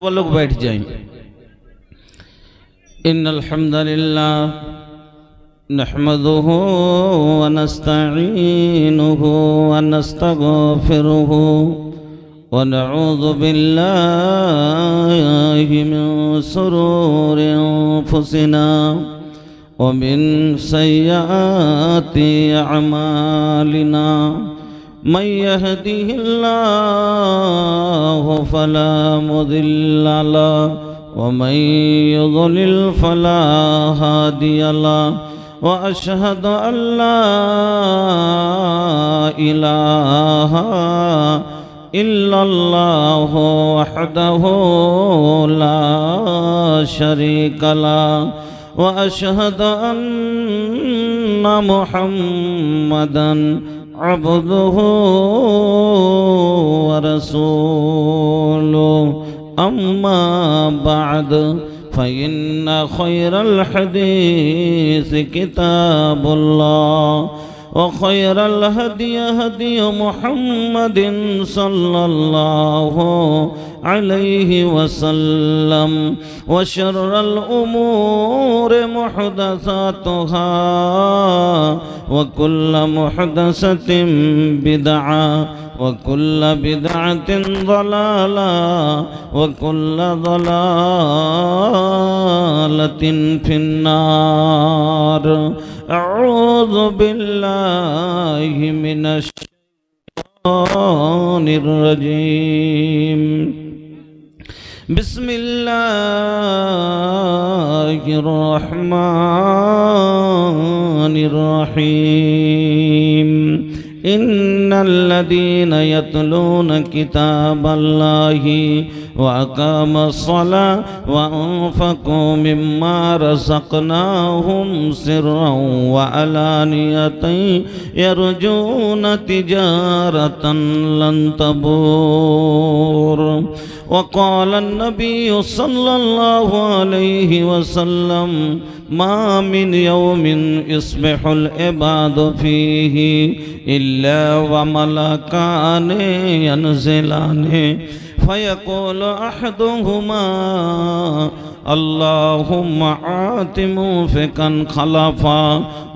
वो लोग बैठ जाएं। इन्नल हम्दुलिल्लाह नहमदुहु व नस्तईनुहु व नस्तगफिरुहु व नऊज़ु बिल्लाहि मिन शुरूरि अनफुसिना व मिन सय्यिआति अअमालिना मन यहदिहिल्लाहु फला मुदिल्ल लहु व मन युद्लिल फला हादिय लहु व अशहदु अल्ला इलाहा इल्लल्लाहु वहदहु ला शरीका लहु व अशहदु अन्ना मुहम्मदन अब्दुहु व रसूलुहु अम्मा बअद फ़इन्न खैरल हदीस किताबुल्लाह व खैरल हदी हदी मुहम्मदिन सल्लल्लाहु अलैहि वसल्लम व शर्रल उमूर मुहदसातुहा व कुल्लु मुहदसतिन बिदअह व कुल्लु बिदअतिन ज़लाला व कुल्लु ज़लालतिन फिन्नार। अऊज़ु बिल्लाहि मिनश शैतानिर रजीम। बिस्मिल्लाहिर रहमानिर रहीम। इन्नल्लज़ीना यतलूना किताबल्लाहि व अक़ामुस्सलाता व अनफ़क़ू मिम्मा रज़क़नाहुम सिर्रन व अलानियतन यरजूना तिजारतन लन तबूर। वक़ाल अन्नबिय्यु सल्लल्लाहु अलैहि वसल्लम मा मिन यौमिन युस्बिहुल इबादु फ़ीहि इल्ला व मलकाने यनज़िलाने फ़यक़ूलु अहदुहुमा अल्लाहुम्मा आति मुन्फ़िक़न खलफ़ा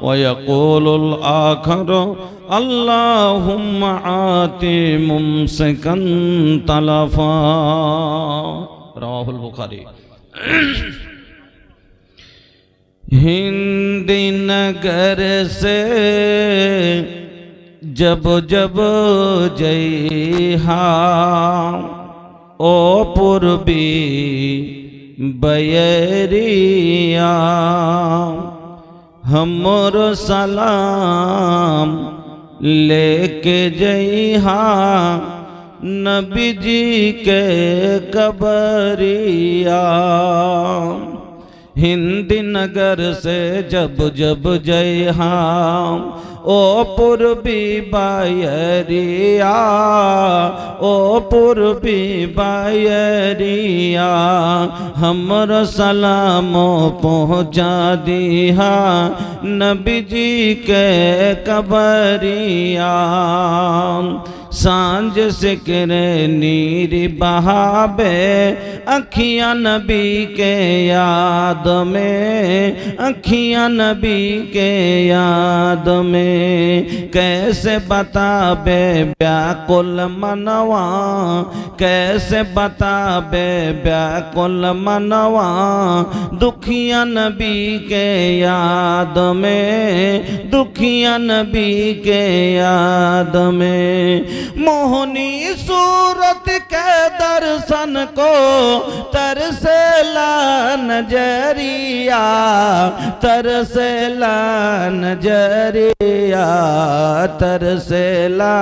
व यक़ूलुल आख़रू अल्लाहुम्मा आति मुमसिकन तलफ़ा। रवाहुल बुखारी। हिंद नगर से जब जब जइहा ओ पूर्वी बयरिया हमर सलाम लेके जइहा नबी जी के कबरिया। हिंद नगर से जब जब जइहा ओ पूर्वी बयरिया ओ पूर्वी बयरिया हमर सलामो पहुँचा दिहा नबी जी के कबरिया। सांझ सिकरे नीरी बहावे अखियाँ नबी के याद में अखियाँ नबी के याद में कैसे बताबे व्याकुल मनवा कैसे बताबे व्याकुल मनवा दुखिया नबी के याद में दुखिया नबी के याद में। मोहनी सूरत के दर्शन को तरसेला नजरिया तरसेला नजरिया तरसेला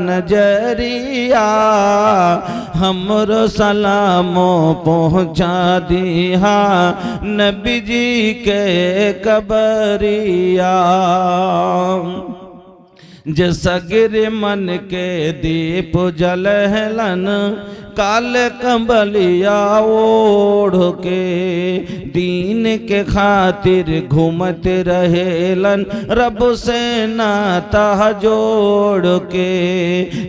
नजरिया हमरो सलामो पहुँचा दिहा नबी जी के कबरिया। जसगिर मन के दीप जलहलन काले कंबलिया ओढ़ के दीन के खातिर घूमते रहेलन रब से नाता जोड़ के,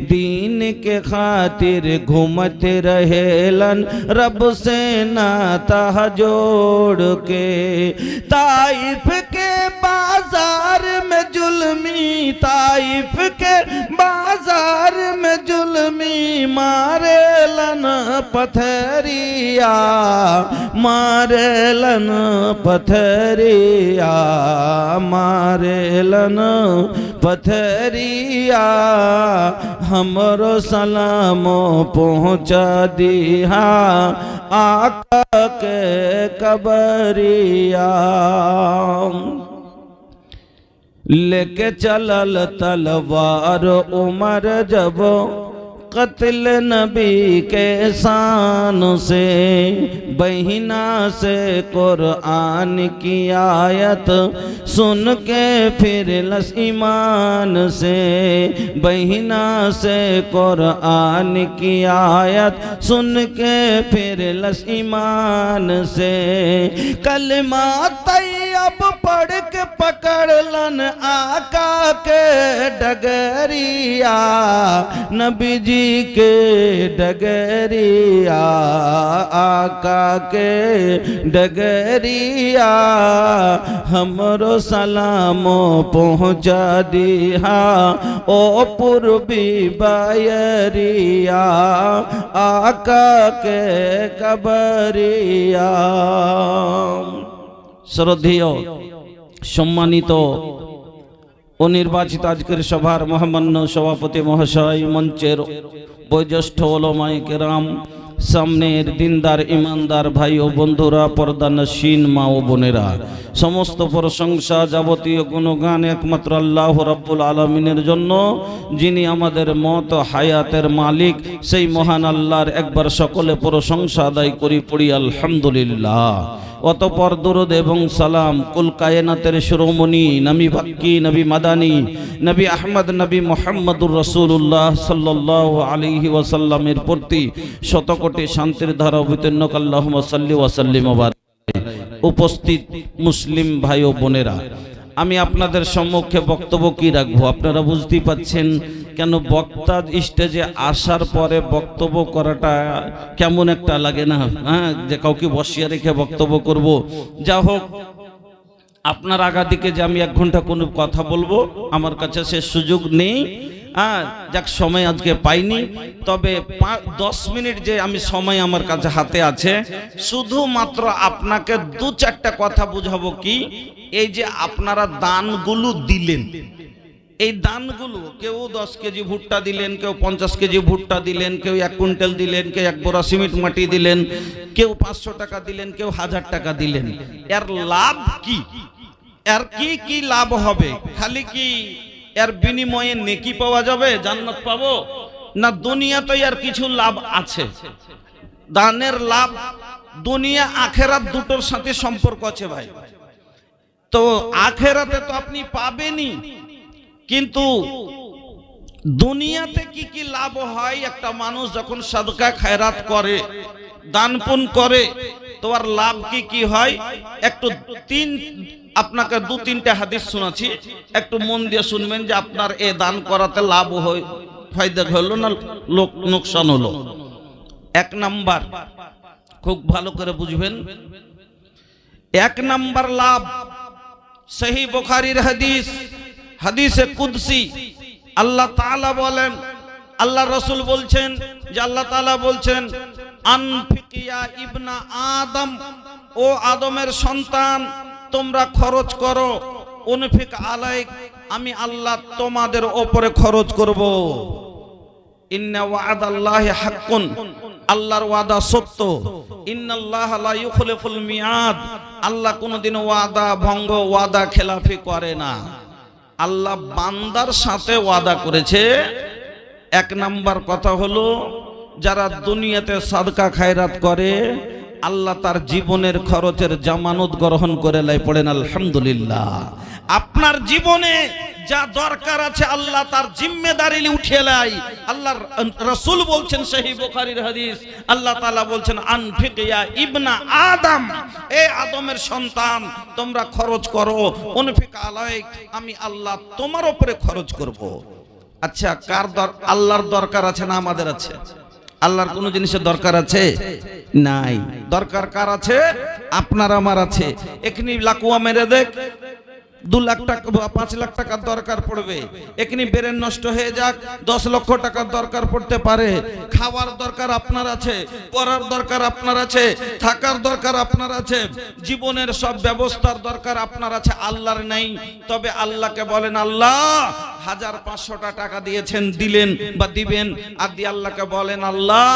दीन के खातिर घूमते रहेलन रब से नाता जोड़ के। ताइफ के बाजार में जुल्मी, ताइफ के बाजार में जुल्मी मारेलन पथरिया, मारेलन पथरिया, मारेलन पथरिया। हमरो सलामो पहुँचा दिहा आका के कबरिया। लेके चलल तलवार उमर जब कत्ल नबी के शान से, बहिना से कुरान की आयत सुन के फिर लस ईमान से, बहिना से कुरान की आयत सुन के फिर लस ईमान से। कलमा तैयब पढ़ के पकड़लन आका के डगरिया, नबी जी के डगरिया, आका के डगरिया। हमरो सलामो पहुँचा दिहा ओ पूर्वी बायरिया, आका के कबरिया। শ্রদ্ধেয় সম্মানিত ও নির্বাচিত আজকের সভার মহামান্য সভাপতি মহাশয়, মঞ্চের বয়োজ্যেষ্ঠ ওলামায়ে কেরাম, সামনের দিনদার ইমানদার ভাই ও বন্ধুরা, পর্দানশীন মা ও বোনেরা, সমস্ত প্রশংসা যাবতীয় গুণগান একমাত্র আল্লাহ রাব্বুল আলামিনের জন্য, যিনি আমাদের মত হায়াতের মালিক। সেই মহান আল্লাহর একবার সকলে প্রশংসা আদায় করি, পড়ি আলহামদুলিল্লাহ। অতঃপর দরুদ এবং সালাম কুল কায়নাতের শিরোমণি নবী বাক্কি, নবী মাদানী, নবী আহমদ, নবী মুহাম্মদুর রাসূলুল্লাহ সাল্লাল্লাহু আলাইহি ওয়াসাল্লামের প্রতি শতকোটি শান্তির ধারা অবতীর্ণ আল্লাহুম্মা সাল্লি ওয়া সাল্লিম ওয়া বারিক। উপস্থিত মুসলিম ভাই ও বোনেরা, আমি আপনাদের সম্মুখে বক্তব্য কি রাখবো আপনারা বুঝতেই পাচ্ছেন। কেন বক্তা স্টেজে আসার পরে বক্তব্য করাটা কেমন একটা লাগে না, হ্যাঁ, যে কাউকে বসিয়ে রেখে বক্তব্য করব। যা হোক, আপনার আগাদিকে যে আমি 1 ঘন্টা কোনো কথা বলবো আমার কাছে সে সুযোগ নেই। যাক, সময় আজকে পাইনি, তবে 10 মিনিট যে আমি সময় আমার কাছে হাতে আছে, শুধুমাত্র আপনাকে 2-4টা কথা বুঝাবো। কি, এই যে আপনারা দানগুলো দিলেন, এই দানগুলো কেউ 10 কেজি ভুট্টা দিলেন, কেউ 50 কেজি ভুট্টা দিলেন, কেউ 1 কুইন্টাল দিলেন, কেউ 1 বোরা সিমেন্ট মাটি দিলেন, কেউ 500 টাকা দিলেন, কেউ 1000 টাকা দিলেন। এর লাভ কি? এর কি লাভ হবে? খালি কি এর বিনিময়ে নেকি পাওয়া যাবে, জান্নাত পাবো না? দুনিয়াতে এর কিছু লাভ আছে। দানের লাভ দুনিয়া আখেরাত দুটোর সাথে সম্পর্ক আছে ভাই। তো আখেরাতে তো আপনি পাবেনই, কিন্তু দুনিয়াতে কি লাভ হয়? একটা মানুষ যখন সাদকা খায়রাত করে, দান পুণ্য করে, তো আর লাভ কি হয়? একটু আপনাকে 2-3টা হাদিস শোনাচ্ছি, একটু মন দিয়ে শুনবেন যে আপনার এ দান করাতে লাভ হয়, ফায়দা হলো না লোকসান হলো। 1 নাম্বার, খুব ভালো করে বুঝবেন, 1 নাম্বার লাভ, সহিহ বুখারীর হাদিস, হাদিসে কুদসি। আল্লাহ তাআলা বলেন, আল্লাহ রাসূল বলছেন যে আল্লাহ তাআলা বলছেন, আনফিক ইয়া ইবনা আদম, ও আদমের সন্তান তোমরা খরচ করো, উনফিক আলাইক, আমি আল্লাহ তোমাদের উপরে খরচ করব। ইন্না ওয়াদাল্লাহি হাক্কুন, আল্লাহর ওয়াদা সত্য। ইন্নাল্লাহা লা ইউখলিফুল মিয়াদ, আল্লাহ কোনদিন ওয়াদা ভঙ্গ, ওয়াদা খেলাফি করে না। আল্লাহ বান্দার সাথে ওয়াদা করেছে। 1 নাম্বার কথা হলো, যারা দুনিয়াতে সাদকা খায়রাত করে আল্লাহ তার জীবনের খরচের জামানত গ্রহণ করে লাই। পড়েন আলহামদুলিল্লাহ। আপনার জীবনে যা দরকার আছে আল্লাহ তার জিম্মেদারি উঠিয়ে নেয়। আল্লাহর রাসূল বলছেন সহিহ বুখারীর হাদিস, আল্লাহ তাআলা বলছেন আনফিক ইয়া ইবনা আদম, এ আদমের সন্তান তোমরা খরচ করো, উনফিক আলাইক, আমি আল্লাহ তোমার উপরে খরচ করব। আচ্ছা, কার আল্লাহর দরকার আছে না আমাদের আছে? আল্লাহর কোন জিনিসের দরকার আছে? নাই। দরকার কার আছে? আপনার আমার আছে। এখনি লাকুয়া মেরে দেখ, 2 লাখ টাকা বা 5 লাখ টাকার দরকার পড়বে। এখনি ব্রেন নষ্ট হয়ে যাক, 10 লক্ষ টাকার দরকার পড়তে পারে। খাওয়ার দরকার আপনার আছে, পড়ার দরকার আপনার আছে, থাকার দরকার আপনার আছে, জীবনের সব ব্যবস্থার দরকার আপনার আছে, আল্লাহর নাই। তবে আল্লাহকে বলেন, আল্লাহ 1500টা টাকা দিয়েছেন, দিলেন বা দিবেন, আর দিয়ে আল্লাহকে বলেন, আল্লাহ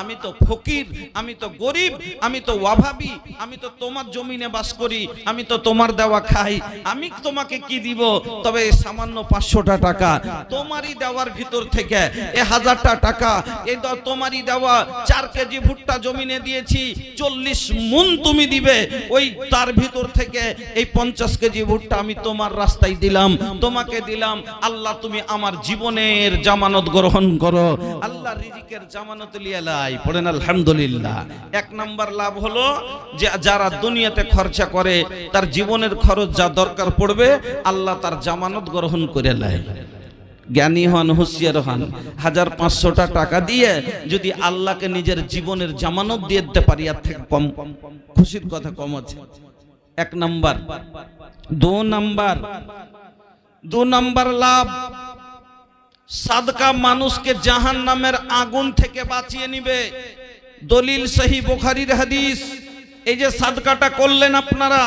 আমি তো ফকির, আমি তো গরিব, আমি তো অভাবী, আমি তো তোমার জমিনে বাস করি, আমি তো তোমার দেওয়া খাই, আমি তোমাকে কি দিব? তবে এই সামান্য 500টা টাকা তোমারই দেওয়ার ভিতর থেকে, এই 1000টা টাকা এই তোমারই দেওয়া 4 কেজি ভুট্টা জমিনে দিয়েছি, 40 মুন তুমি দিবে, ওই তার ভিতর থেকে এই 50 কেজি ভুট্টা আমি তোমার রাস্তায় দিলাম, তোমাকে দিলাম। আল্লাহ তুমি আমার জীবনের জামানত গ্রহণ করো। আল্লাহ রিজিকের জামানত লিয়ে লাই, পড়েন আলহামদুলিল্লাহ। 1 নাম্বার লাভ হলো যে যারা দুনিয়াতে খরচা করে তার জীবনের খরচ যা দরকার পড়বে আল্লাহ তার জামানত গ্রহণ করে লাই। জ্ঞানী হন, হুঁশিয়ার হন। 1500টা টাকা দিয়ে যদি আল্লাহকে নিজের জীবনের জামানত দিয়ে দিতে পারি, এর থেকে কম খুশির কথা কম আছে। 1 নাম্বার। 2 নাম্বার লাভ, সাদকা মানুষকে জাহান্নামের আগুন থেকে বাঁচিয়ে নিবে। দলিল সহিহ বুখারীর হাদিস। এই যে সাদকাটা করলেন আপনারা,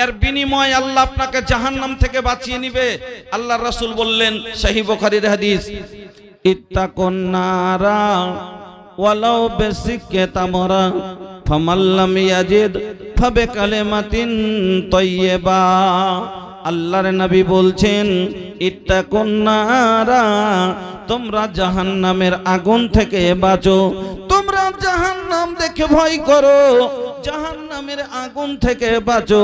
এর বিনিময়ে আল্লাহ আপনাকে জাহান্নাম থেকে বাঁচিয়ে নিবে। আল্লাহর রাসূল বললেন সহিহ বুখারীর হাদিস, ইত্তাকুন নারা ওয়ালাউ বিসিক্কে তামরা ফামাল্লাম ইয়াজিদ ফাবিকালিমাতিন তাইয়্যিবা। আল্লাহর নবী বলছেন, ইত্তাকুন নারা, তোমরা জাহান্নামের আগুন থেকে বাঁচো। তোমরা জাহান্নাম দেখে ভয় করো, জাহান্নামের আগুন থেকে বাঁচো।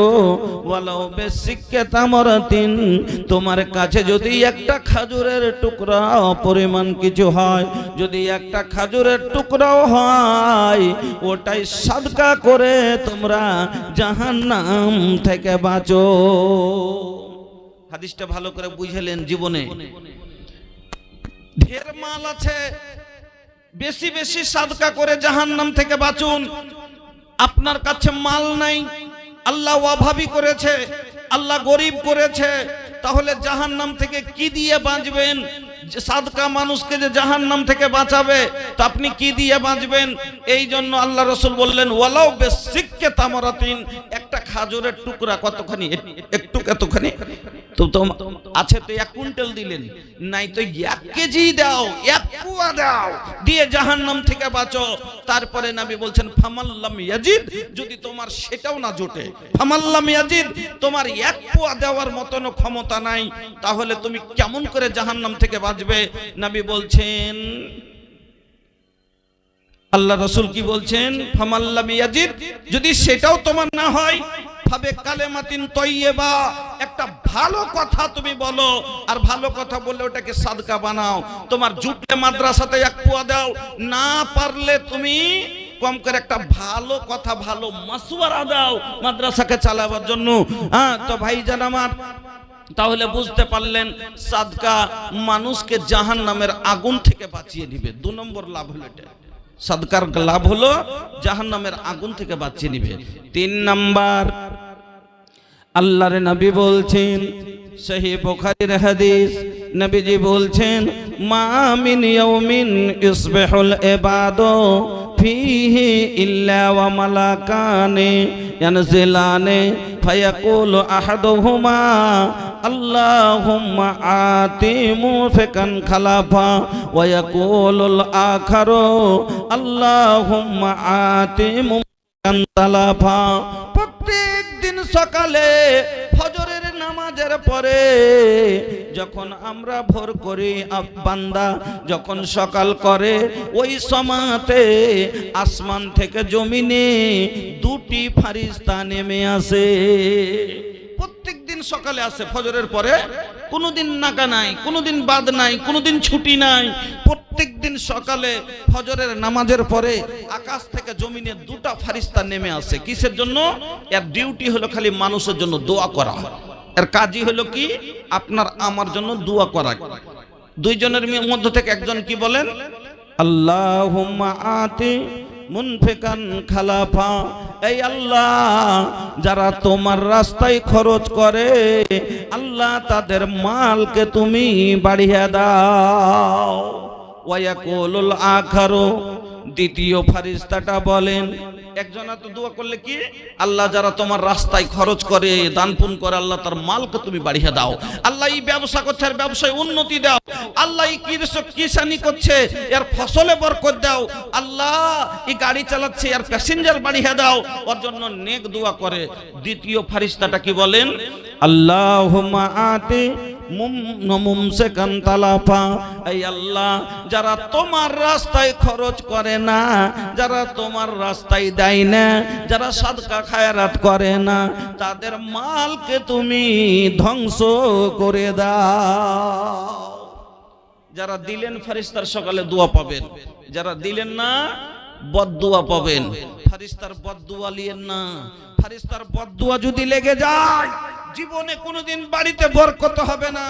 ওয়ালাউ বিসিক্কে তামরাতিন, তোমার কাছে যদি একটা খাজুরের টুকরা পরিমাণ কিছু হয়, যদি একটা খাজুরের টুকরাও হয়, ওটাই সাদকা করে তোমরা জাহান্নাম থেকে বাঁচো। হাদিসটা ভালো করে বুঝলেন? জীবনে ঢের মাল আছে, বেশি বেশি সাদকা করে জাহান্নাম থেকে বাঁচুন। আপনার কাছে মাল নাই, আল্লাহ অভাবী করেছে, আল্লাহ গরিব করেছে, তাহলে জাহান্নাম থেকে কি দিয়ে বাঁচবেন? সাদকা মানুষকে যে জাহান্নাম থেকে বাঁচাবে, তো আপনি কি দিয়ে বাঁচবেন? এই জন্য আল্লাহ রাসূল বললেন, ওয়ালাউ বিসিক্কে তামরাতিন, একটা খাজুরের টুকরা কতখানি? একটু এতখানি তো আছে, তো 1 কুইন্টাল দিলেন, নাই তো 1 কেজি দাও, 1 পোয়া দাও, দিয়ে জাহান্নাম থেকে বাঁচো। তারপরে নবী বলছেন, ফামাল্লাম ইয়াজিদ, যদি তোমার সেটাও না জোটে, ফামাল্লাম ইয়াজিদ, তোমার 1 পোয়া দেওয়ার মতন ক্ষমতা নাই, তাহলে তুমি কেমন করে জাহান্নাম থেকে বাঁচবে? নবী বলছেন, আল্লাহ রাসূল কি বলছেন? ফামাল্লাম ইয়াজিদ, যদি সেটাও তোমার না হয়, ভাবে কালেমাতিন তয়্যিবা, একটা ভালো কথা তুমি বলো, আর ভালো কথা বললে ওটাকে সাদকা বানাও। তোমার জুটলে মাদ্রাসাতে 1 পোয়া দাও, না পারলে তুমি কম করে একটা ভালো কথা, ভালো মাসওয়ারা দাও মাদ্রাসাকে চালাবার জন্য। তো ভাইজান আমার, তাহলে বুঝতে পারলেন সাদকা মানুষকে জাহান্নামের আগুন থেকে বাঁচিয়ে দিবে। 2 নম্বর লাভ হলো এটা, সাদকার লাভ হলো জাহান্নামের আগুন থেকে বাঁচিয়ে নিবে। 3 নাম্বার, আল্লাহর নবী বলছেন সহিহ বুখারীর হাদিস, নবীজি বলছেন, মা মিন ইয়াউমিন ইসবিহুল ইবাদু ফীহি ইল্লা ওয়া মালাকানি ইয়ানজিলানি ফায়াকুলু আহাদুহুমা আল্লাহুম্মা আতি মুফিকান খালাফা ওয়া ইয়াকুলুল আখারু আল্লাহুম্মা আতি মুফিকান তালাফা। প্রত্যেক দিন সকালে ফজরের নামাজের পরে যখন আমরা ভোর করি, বান্দা যখন সকাল করে, ওই সময়তে আসমান থেকে জমিনে 2টি ফারিস্তা নেমে আসে। প্রত্যেক দিন সকালে আসে, ফজরের পরে কোনোদিন নাকা নাই, কোনোদিন বাদ নাই, কোনোদিন ছুটি নাই। প্রত্যেক দিন সকালে ফজরের নামাজের পরে আকাশ থেকে জমিনে দুটা ফারিস্তা নেমে আসে। কিসের জন্য? এর ডিউটি হলো খালি মানুষের জন্য দোয়া করা। এর কাজই হলো কি? আপনার আমার জন্য দোয়া করা। দুইজনের মধ্যে থেকে একজন কি বলেন? আল্লাহুম্মা আতি মুনফিকান খালাফা, এই আল্লাহ যারা তোমার রাস্তায় খরচ করে আল্লাহ তাদের মালকে তুমি বাড়িয়ে দাও। ওয়ায়াকুলুল আখারু, দ্বিতীয় ফারিস্তাটা বলেন, একজন তো দোয়া করলে কি? আল্লাহ যারা তোমার রাস্তায় খরচ করে দান পুণ্য করে আল্লাহ তার মালকে তুমি বাড়িয়ে দাও। আল্লাহ এই ব্যবসা করছে এর ব্যবসায় উন্নতি দাও। আল্লাহ এই কৃষক কিষানি করছে এর ফসলে বরকত দাও। আল্লাহ এই গাড়ি চালাচ্ছে এর প্যাসেঞ্জার বাড়িয়ে দাও। ওর জন্য নেক দোয়া করে। দ্বিতীয় ফারিস্তাটা কি বলেন? আল্লাহুম্মা আতি মুমসিকান তালাফা, এই আল্লাহ যারা তোমার রাস্তায় খরচ করে না, যারা তোমার রাস্তায় দেয় না, যারা সাদকা খায়রাত করে না, তাদের মালকে তুমি ধ্বংস করে দাও। যারা দিলেন ফারিস্তার সকালে দোয়া পাবেন, যারা দিলেন না বদদুয়া পাবেন। ফারিস্তার বদদুয়া লিয়েন না। ফারিস্তার বদদুয়া যদি লেগে যায় জীবনে কোনোদিন বাড়িতে বরকত হবে না।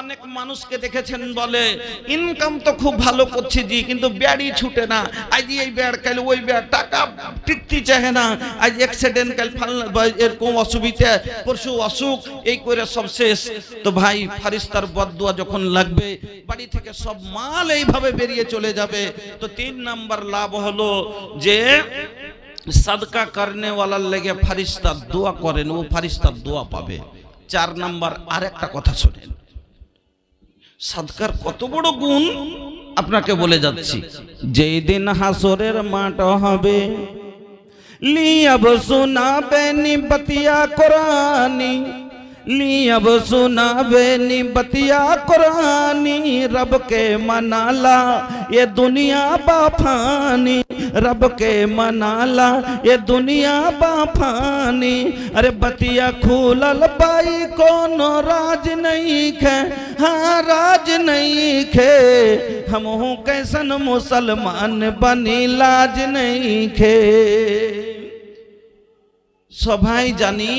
অনেক মানুষকে দেখেছেন বলে ইনকাম তো খুব ভালো করছে জি, কিন্তু ব্যাড়ি ছুটে না। আজ এই ব্যাড়, কাল ওই ব্যাড়, টাকা টিকতে চাহে না। আজ অ্যাক্সিডেন্ট, কাল এরকম অসুবিধা, পরশু অসুখ, এই করে সব শেষ। তো ভাই ফারিস্তার বদদুয়া যখন লাগবে বাড়ি থেকে সব মাল এইভাবে বেরিয়ে চলে যাবে। তো 3 নাম্বার লাভ হলো যে সাদকা করনে ওয়ালার লেগে ফারিস্তা দোয়া করেন, ও ফারিস্তার দোয়া পাবে। 4 নাম্বার আরেকটা কথা শুনেন, সাদকার কত বড় গুণ আপনাকে বলে যাচ্ছি। যেই দিন হাসরের মাঠ হবে, লিয়াব সুনাবে নিবতিয়া কুরআনি, लियब सुनावे नी बतिया कुरानी, रब के मनाला ये दुनिया बाफानी, रब के मनाला ये दुनिया बाफानी। अरे बतिया खूलल पाई कोनो राज नहीं खे, हाँ राज नहीं खे, हम हूँ कैसन मुसलमान बनी लाज नहीं खे। सभाई जानी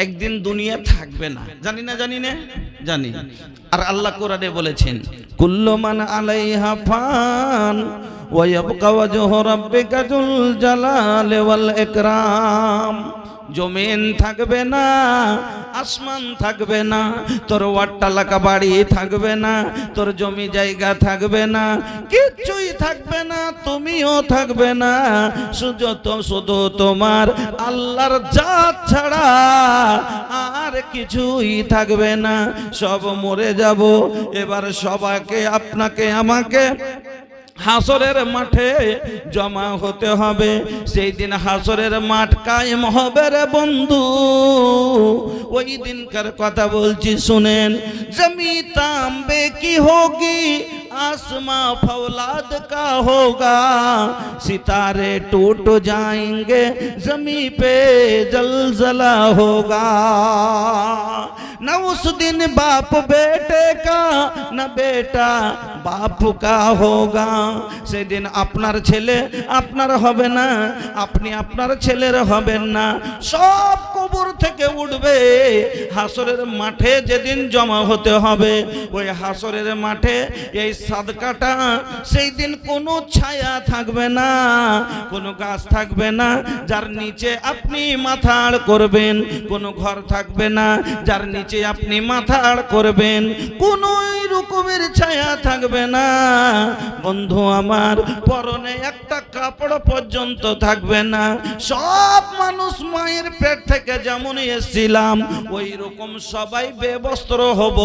একদিন দুনিয়া থাকবে না, জানি না জানি না জানি। আর আল্লাহ কোরআনে বলেছেন কুল্লু মান আলাইহা ফান ওয়া ইয়াবকা ওয়াজহু রাব্বিকা যুল জালালি ওয়াল ইকরাম। জমিন থাকবে না, আসমান থাকবে না, তোর ওয়াট্টালাকা বাড়ি থাকবে না, তোর জমি জায়গা থাকবে না, কিছুই থাকবে না, তুমিও থাকবে না। শুধু তোমার আল্লাহর জাত ছাড়া আর কিছুই থাকবে না। সব মরে যাব। এবার সবাইকে, আপনাকে আমাকে হাসরের মাঠে জমা হতে হবে। সেই দিন হাসরের মাঠ কায়েম হবে রে বন্ধু। ওই দিনকার কথা বলছি শুনেন। জমি তাंबे की होगी, आसमां फौलाद का होगा, सितारे टूट जाएंगे, जमी पे जलजला होगा। न उस दिन बाप बेटे का, न बेटा बाप का होगा। সেদিন আপনার ছেলে আপনার হবে না, আপনি আপনার ছেলের হবেন না। সব কবর থেকে উঠবে। হাসরের মাঠে যেদিন জমা হতে হবে, ওই হাসরের মাঠে এই সাদকাটা, সেই দিন কোনো ছায়া থাকবে না, কোনো গাছ থাকবে না যার নিচে আপনি মাথা আড় করবেন, কোনো ঘর থাকবে না যার নিচে আপনি মাথা আড় করবেন, কোনো রকমের ছায়া থাকবে না। বন্ধু আমার, পরনে একটা কাপড় পর্যন্ত থাকবে না। সব মানুষ মায়ের পেট থেকে যেমন এসেছিলাম ওই রকম সবাই বেবস্ত্র হব,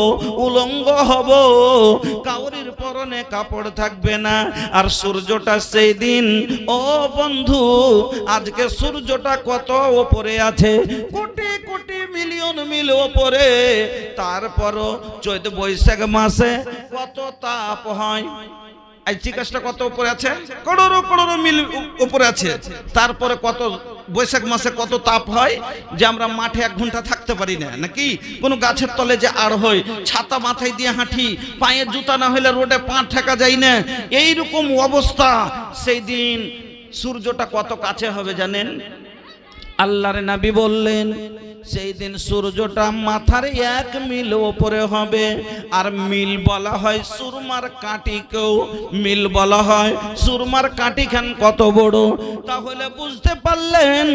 উলঙ্গ হব, কাউরির পরনে কাপড় থাকবে না। আর সূর্যটা সেই দিন, ও বন্ধু আজকে সূর্যটা কত উপরে আছে, কোটি কোটি মিলিয়ন মিল উপরে। তারপরও চৈত বৈশাখ মাসে কত তাপ হয়, এই চিকাসটা কত উপরে আছে? করোড়ো করোড়ো মিল উপরে আছে। তারপরে কত বৈশাখ মাসে কত তাপ হয় যে আমরা মাঠে 1 ঘন্টা থাকতে পারি না, নাকি কোনো গাছের তলে যে আর হয়, ছাতা মাথায় দিয়ে হাঁটি, পায়ে জুতা না হলে রোডে পা ঠেকা যায় না, এইরকম অবস্থা। সেই দিন সূর্যটা কত কাছে হবে জানেন? আল্লাহর নবী বললেন সেই দিন সূর্যটা মাথার 1 মিল উপরে হবে। আর মিল বলা হয় সুরমার কাঠিকেও মিল বলা হয়। সুরমার কাঠি খান কত বড়, তাহলে বুঝতে পারলেন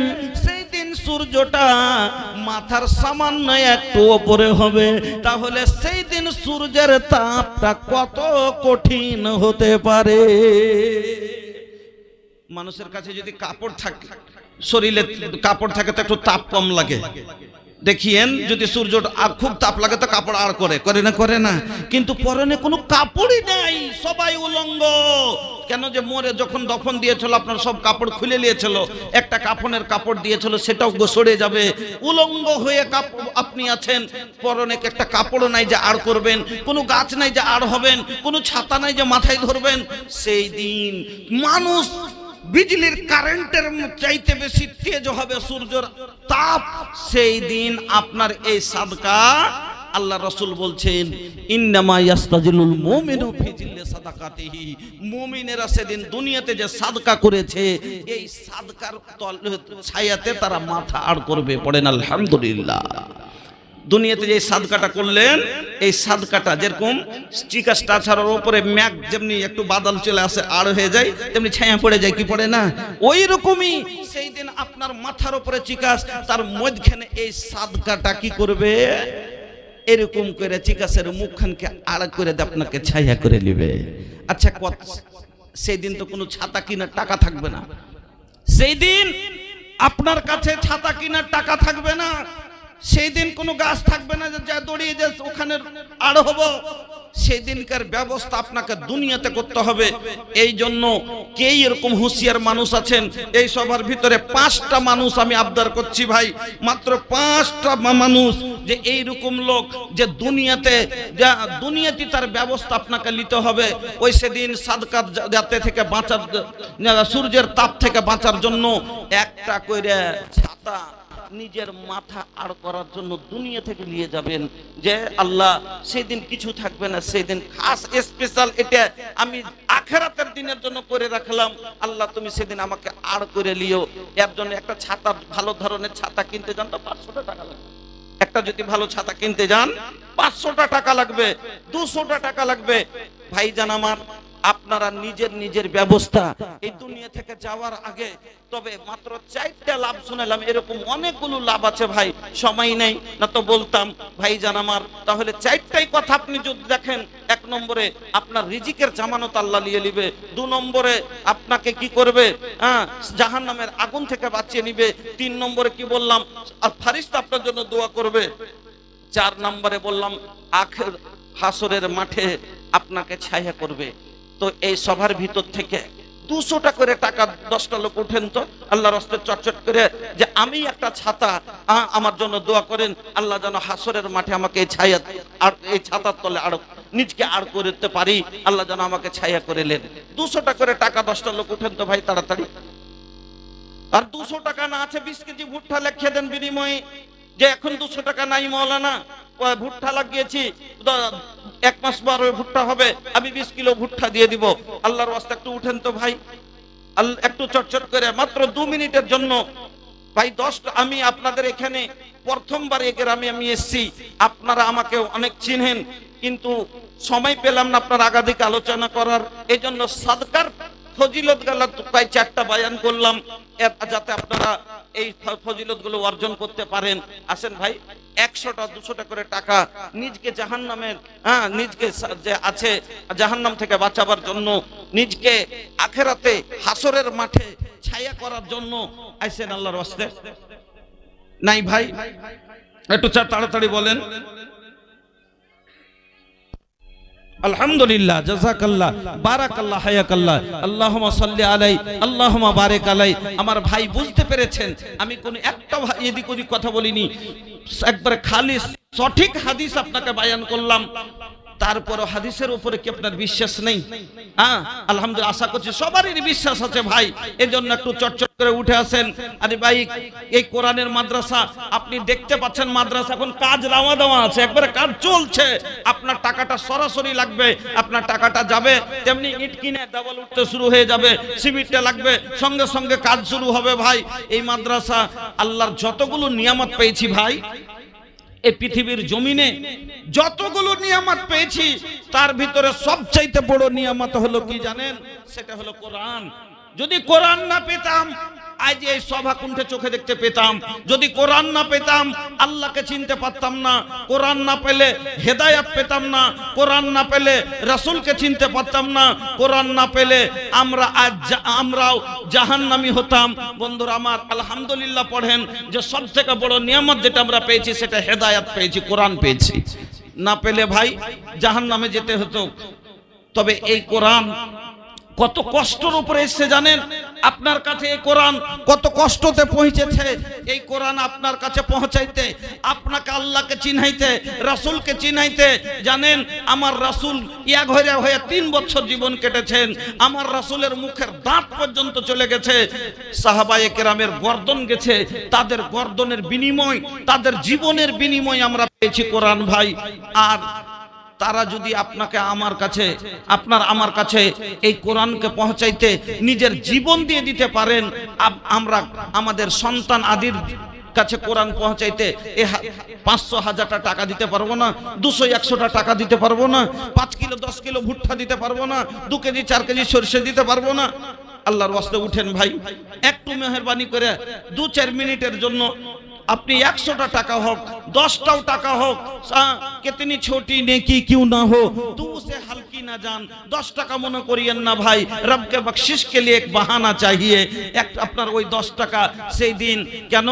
সেই দিন সূর্যটা মাথার সামান্য একটু উপরে হবে। তাহলে সেই দিন সূর্যের তাপটা কত কঠিন হতে পারে। মানুষের কাছে যদি কাপড় থাকে, শরীরে কাপড় থাকে তো একটু তাপ কম লাগে। দেখিয়েন যদি সূর্য খুব তাপ লাগে তো কাপড় আর করে না, কিন্তু পরনে কোনো কাপড়ই নাই, সবাই উলঙ্গ। কেন যে মরে যখন দফন দিয়েছিল আপনার সব কাপড় খুলে নিয়েছিল, একটা কাফনের কাপড় দিয়েছিল সেটাও সরে যাবে। উলঙ্গ হয়ে আপনি আছেন, পরনে একটা কাপড় নাই যে আর করবেন, কোনো গাছ নাই যে আর হবেন, কোনো ছাতা নাই যে মাথায় ধরবেন। সেই দিন মানুষ বিজলির কারেন্টের চাইতে বেশি তেজ হবে সূর্যের তাপ। সেই দিন আপনার এই সাদকা, আল্লাহ রাসূল বলছেন ইন্নামা ইয়াস্তাজিলুল মুমিনু ফি জিল্লি সাদাকাতিহি, মুমিনেরা সেদিন দুনিয়াতে যে সাদকা করেছে এই সাদকার ছায়াতে তারা মাথা আড় করবে। পড়েন আলহামদুলিল্লাহ। দুনিয়াতে যে সাদকাটা করলেন, এই সাদকাটা যেরকম চিকাসটা ছাড়ার উপরে মেঘ যেমনি একটু বাদল চলে আসে আড় হয়ে যায়, তেমনি ছায়া পড়ে যায়, কি পড়ে না? ওই রকমই সেই দিন আপনার মাথার উপরে চিকাস, তার মধ্যখানে এই সাদকাটা কি করবে? এরকম করে চিকাসের মুখখানকে আড় করে আপনাকে ছায়া করে নেবে। আচ্ছা, সেই দিন তো কোনো ছাতা কিনার টাকা থাকবে না। সেই দিন আপনার কাছে ছাতা কিনার টাকা থাকবে না। সেই দিন কোনো গাছ থাকবে না যে দড়িয়ে যে ওখানে আড় হবো। সেই দিনকার ব্যবস্থা আপনাকে দুনিয়াতে করতে হবে। এই জন্য কে এরকম হুঁশিয়ার মানুষ আছেন এই সবার ভিতরে? 5টা মানুষ আমি আবদার করছি ভাই, মাত্র 5টা মানুষ যে এইরকম লোক যে দুনিয়াতে তার ব্যবস্থা আপনাকে নিতে হবে। ওই সেদিন সাদকা যাতে থেকে বাঁচার, সূর্যের তাপ থেকে বাঁচার জন্য একটা করে ছাতা নিজের মাথা আড় করার জন্য দুনিয়া থেকে নিয়ে যাবেন। যে আল্লাহ সেদিন কিছু থাকবে না, সেদিন খাস স্পেশাল এটা আমি আখিরাতের দিনের জন্য করে রাখলাম, আল্লাহ তুমি সেদিন আমাকে আড় করে লিও। এর জন্য একটা ছাতা, ভালো ধরনের ছাতা কিনতে যান তো 500টা টাকা লাগবে। একটা যদি ভালো ছাতা কিনতে যান 500টা টাকা লাগবে, 200টা টাকা লাগবে। ভাইজান আমার, আপনারা নিজের ব্যবস্থা এই দুনিয়া থেকে যাওয়ার আগে, তবে মাত্র 4টা লাভ শুনলাম, এরকম অনেকগুলো লাভ আছে ভাই, সময় নেই না তো বলতাম ভাইজান আমার। তাহলে 4টাই কথা আপনি যদি দেখেন, 1 নম্বরে আপনার রিজিকের জামানত আল্লাহ নিয়ে নিবে। 2 নম্বরে আপনাকে কি করবে? জাহান্নামের আগুন থেকে বাঁচিয়ে নিবে। 3 নম্বরে কি বললাম? আর ফেরেশতা আপনার জন্য দোয়া করবে। 4 নম্বরে বললাম আখির হাসরের মাঠে আপনাকে ছায়া করবে। তো এই সভার ভিতর থেকে 200টা করে টাকা 10টা লোক উঠেন তো আল্লাহর রাস্তে চটচট করে, যে আমি একটা ছাতা, আমার জন্য দোয়া করেন, আল্লাহ যেন হাসরের মাঠে আমাকে এই ছায়া আর এই ছাতার তলে নিজকে আড় করতে পারি, আল্লাহ যেন আমাকে ছায়া করে নেন। 200টা করে টাকা 10টা লোক উঠেন তো ভাই তাড়াতাড়ি। আর 200 টাকা না আছে 20 কেজি ভুট্টা লিখে দেন বিনিময়ে, যে এখন 200 টাকা নাই মৌলানা, ভুট্টা লাগিয়েছি, 1 মাস পর ভুট্টা হবে, আমি 20 কিলো ভুট্টা দিয়ে দিব। আল্লাহর ওয়াস্তে একটু উঠেন তো ভাই, একটু চটচট করে, মাত্র 2 মিনিটের জন্য ভাই। 10টা আমি আপনাদের এখানে প্রথমবার এই গ্রামে আমি এসেছি, আপনারা আমাকে অনেক চিনেন, কিন্তু সময় পেলাম না আপনার আগাধিক আলোচনা করার। এই জন্য সাদকার ফজিলত গুলো প্রায় 4টা বয়ান করলাম, যাতে আপনারা এই ফজিলত গুলো অর্জন করতে পারেন। আসেন ভাই, 100টা 200টা করে টাকা নিজকে জাহান্নামের, নিজকে যে আছে জাহান্নাম থেকে বাঁচাবার জন্য, নিজকে আখিরাতে হাসরের মাঠে ছায়া করার জন্য আইছেন আল্লাহর ওয়াস্তে। নাই ভাই, একটু তাড়াতাড়ি বলেন। আলহামদুলিল্লাহ, জাযাকাল্লাহ, বারাকাল্লাহ, হায়াকাল্লাহ, আল্লাহুম্মা সাল্লি আলাই, আল্লাহুম্মা বারিক আলাই। আমার ভাই বুঝতে পেরেছেন, আমি কোন একটা এদিক ওদিক কথা বলিনি, একবারে খালি সঠিক হাদিস আপনাকে বয়ান করলাম। তারপর হাদিসের উপরে কি আপনার বিশ্বাস নেই? হ্যাঁ, আলহামদুলিল্লাহ, আশা করছি সবারই বিশ্বাস আছে ভাই। এজন্য একটু চটচট করে উঠে আসেন। আরে ভাই, এই কোরআনের মাদ্রাসা আপনি দেখতে পাচ্ছেন, মাদ্রাসা এখন কাজ রাওয়া দেওয়া আছে, একবারে কাজ চলছে। আপনার টাকাটা সরাসরি লাগবে, আপনার টাকাটা যাবে, তেমনি ইট কিনে দেওয়াল উঠতে শুরু হয়ে যাবে, সিমেন্টটা লাগবে, সঙ্গে সঙ্গে কাজ শুরু হবে ভাই। এই মাদ্রাসা আল্লাহর যতগুলো নিয়ামত পেয়েছি ভাই, এই পৃথিবীর জমিনে যতগুলো নিয়ামত পেয়েছি তার ভিতরে সবচাইতে বড় নিয়ামত হলো কি জানেন? সেটা হলো কোরআন। যদি কোরআন না পেতাম আজ এই সভা কুণ্ঠে চোখে দেখতে পেতাম। যদি কোরআন না পেতাম আল্লাহকে চিনতে পারতাম না। কোরআন না পেলে হেদায়েত পেতাম না। কোরআন না পেলে রাসূলকে চিনতে পারতাম না। কোরআন না পেলে আমরাও জাহান্নামী হতাম। বন্ধুরা আমার, আলহামদুলিল্লাহ পড়েন যে সবথেকে বড় নিয়ামত যেটা আমরা পেয়েছি সেটা হেদায়েত পেয়েছি, কোরআন পেয়েছি। না পেলে ভাই জাহান্নামে যেতে হতো। তবে এই কোরআন কত কষ্টের উপরে এসেছে জানেন? আপনার কাছে এই কোরআন কত কষ্টতে পৌঁছেছে। এই কোরআন আপনার কাছে পৌঁছাইতে, আপনাকে আল্লাহকে চিনাইতে, রাসূলকে চিনাইতে, জানেন আমার রাসূল ইয়া ঘরে হয়ে 3 বছর জীবন কেটেছেন। আমার রাসূলের মুখের দাঁত পর্যন্ত চলে গেছে, সাহাবায়ে কেরামের গর্দন গেছে। তাদের গর্দনের বিনিময়, তাদের জীবনের বিনিময় আমরা পেয়েছি কোরআন ভাই। আর তারা যদি আপনাকে আমার কাছে, আপনার আমার কাছে এই কোরআনকে পৌঁছাইতে নিজের জীবন দিয়ে দিতে পারেন, আমরা আমাদের সন্তান আদির কাছে কোরআন পৌঁছাইতে 500-1000টা টাকা দিতে পারবো না, 200-100টা টাকা দিতে পারবো না, 5 কিলো 10 কিলো ভুট্টা দিতে পারবো না, 2 কেজি 4 কেজি সরষে দিতে পারবো না। আল্লাহর ওয়াস্তে উঠেন ভাই, একটু মেহেরবানি করে 2-4 মিনিটের জন্য अपनी 100टा टाका हो, 10टाও টাকা হোক, कितनी छोटी नेकी क्यों ना हो, तू उसे हल्की ना जान। 10 টাকা মনে করিয়েন না ভাই, रब के बख्शिश के लिए एक बहाना चाहिए। एक আপনার ওই 10 টাকা সেই দিন কেন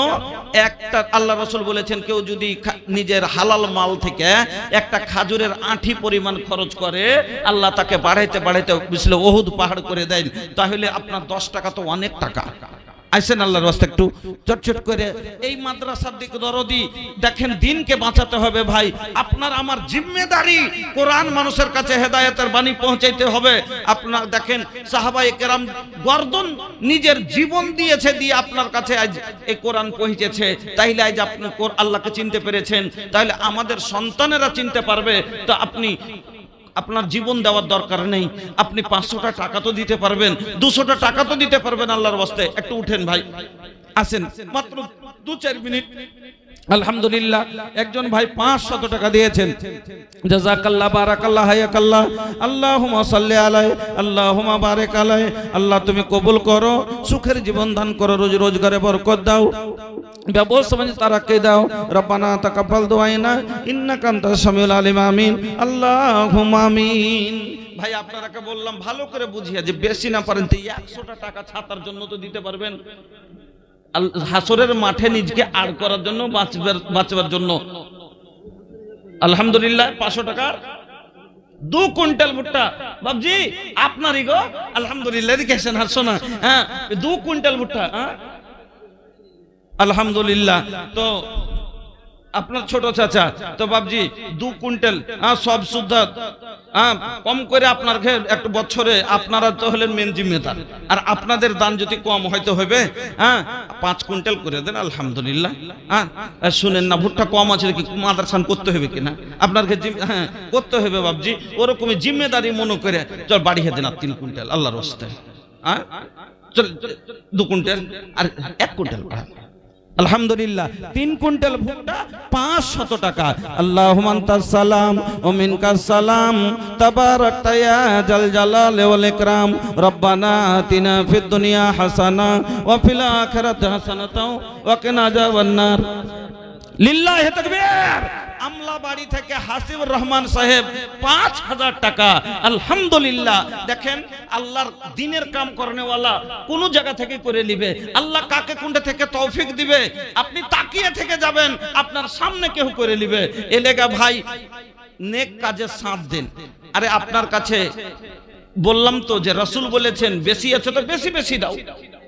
একটা আল্লাহ রাসূল বলেছেন কেউ যদি নিজের হালাল মাল থেকে একটা খাজুরের আঁঠি পরিমাণ খরচ করে আল্লাহ তাকে বাড়াইতে বাড়াইতে মিশলে ওহুদ পাহাড় করে দেন। তাহলে আপনার 10 টাকা তো অনেক টাকা। আইসেন আল্লাহর রাস্তা একটু চটচট করে এই মাদ্রাসার দিকে দরদি দেখেন, দিনকে বাঁচাতে হবে ভাই। আপনার আমার জিম্মেদারি কোরআন মানুষের কাছে হেদায়েতের বাণী পৌঁছাইতে হবে। আপনার দেখেন সাহাবায়ে কেরাম গর্দন নিজের জীবন দিয়েছে, দিয়ে আপনার কাছে আজ এই কোরআন পৌঁছেছে। তাইলে আজ আপনি আল্লাহকে চিনতে পেরেছেন, তাহলে আমাদের সন্তানেরা চিনতে পারবে। তো আপনি আপনার জীবন দেওয়ার দরকার নেই, আপনি 500টা টাকা তো দিতে পারবেন, 200টা টাকা তো দিতে পারবেন আল্লাহর ওয়াস্তে। একটু উঠেন ভাই, আসেন, মাত্র 2-4 মিনিট। আলহামদুলিল্লাহ একজন ভাই 500 টাকা দিয়েছেন, জাযাকাল্লাহ, বারাকাল্লাহ, হায়াকাল্লাহ, আল্লাহুম্মা সাল্লি আলাইহি, আল্লাহুম্মা বারিক আলাইহি। আল্লাহ তুমি কবুল করো, সুখের জীবন দান করো, রোজি রোজগারে বরকত দাও, ব্যবসা বাণিজ্যে তারাক্কি দাও। রব্বানা তাকাব্বাল দুআইনা ইন্নাকা আনতাস সামিউল আলিম, আমিন, আল্লাহুম্মা আমিন। ভাই আপনারাকে বললাম ভালো করে বুঝিয়ে, যে বেশি না পারেন তো 100টা টাকা ছাতার জন্য তো দিতে পারবেন, হাসরের মাঠে নিজকে আড় করার জন্য, বাঁচবার জন্য। আলহামদুলিল্লাহ 500 টাকা 2 কুইন্টাল ভুট্টা বাবজি আপনারই গো, আলহামদুলিল্লাহ। এদিকে আসেন, হাসো না। হ্যাঁ, 2 কুইন্টাল ভুট্টা, হ্যাঁ আলহামদুলিল্লাহ। তো আপনার ছোট চাচা তো বাবজি 2 কুইন্টাল, সব সুদ্ধা কম করে আপনার একটা বছরে আপনারা তো হলেন মেন জিম্মেদার, আর আপনাদের দান যদি কম হয়তো হবে, 5 কুইন্টাল করে দেন, আলহামদুলিল্লাহ। শুনেন না, ভুট্টা কম আছে কি মাদ্রাসান করতে হবে কিনা আপনাকে? করতে হবে বাবজি, ওরকমই জিম্মেদারি মনে করে চল বাড়িয়ে দেন 3 কুইন্টাল আল্লাহর রাস্তে। চল 2 কুইন্টাল আর 1 কুইন্টাল, আলহামদুলিল্লাহ 3 কুইন্টাল ভুট্টা 500 টাকা। আল্লাহুম্মা আনতাস সালাম ওয়া মিনকাস সালাম, তাবারাকতা ইয়া জাল জালালি ওয়াল ইকরাম, রব্বানা আতিনা ফিদ দুনিয়া হাসানা ওয়া ফিল আখিরাতি হাসানাতাও ওয়া কিনা আযাবান নার। লিল্লাহি তাকবীর। আমলা বাড়ি থেকে হাসিবুর রহমান সাহেব 5000 টাকা, আলহামদুলিল্লাহ। দেখেন আল্লাহর দ্বীনের কাম করনেওয়ালা কোন জায়গা থেকে করে নিবে, আল্লাহ কাকে কোনটা থেকে তৌফিক দিবে আপনি তাকিয়ে থেকে যাবেন, আপনার সামনে কেউ করে নিবে। এলেগা ভাই নেক কাজে সাথ দেন। আরে আপনার কাছে বললাম তো যে রাসূল বলেছেন বেশি আছে তো বেশি বেশি দাও,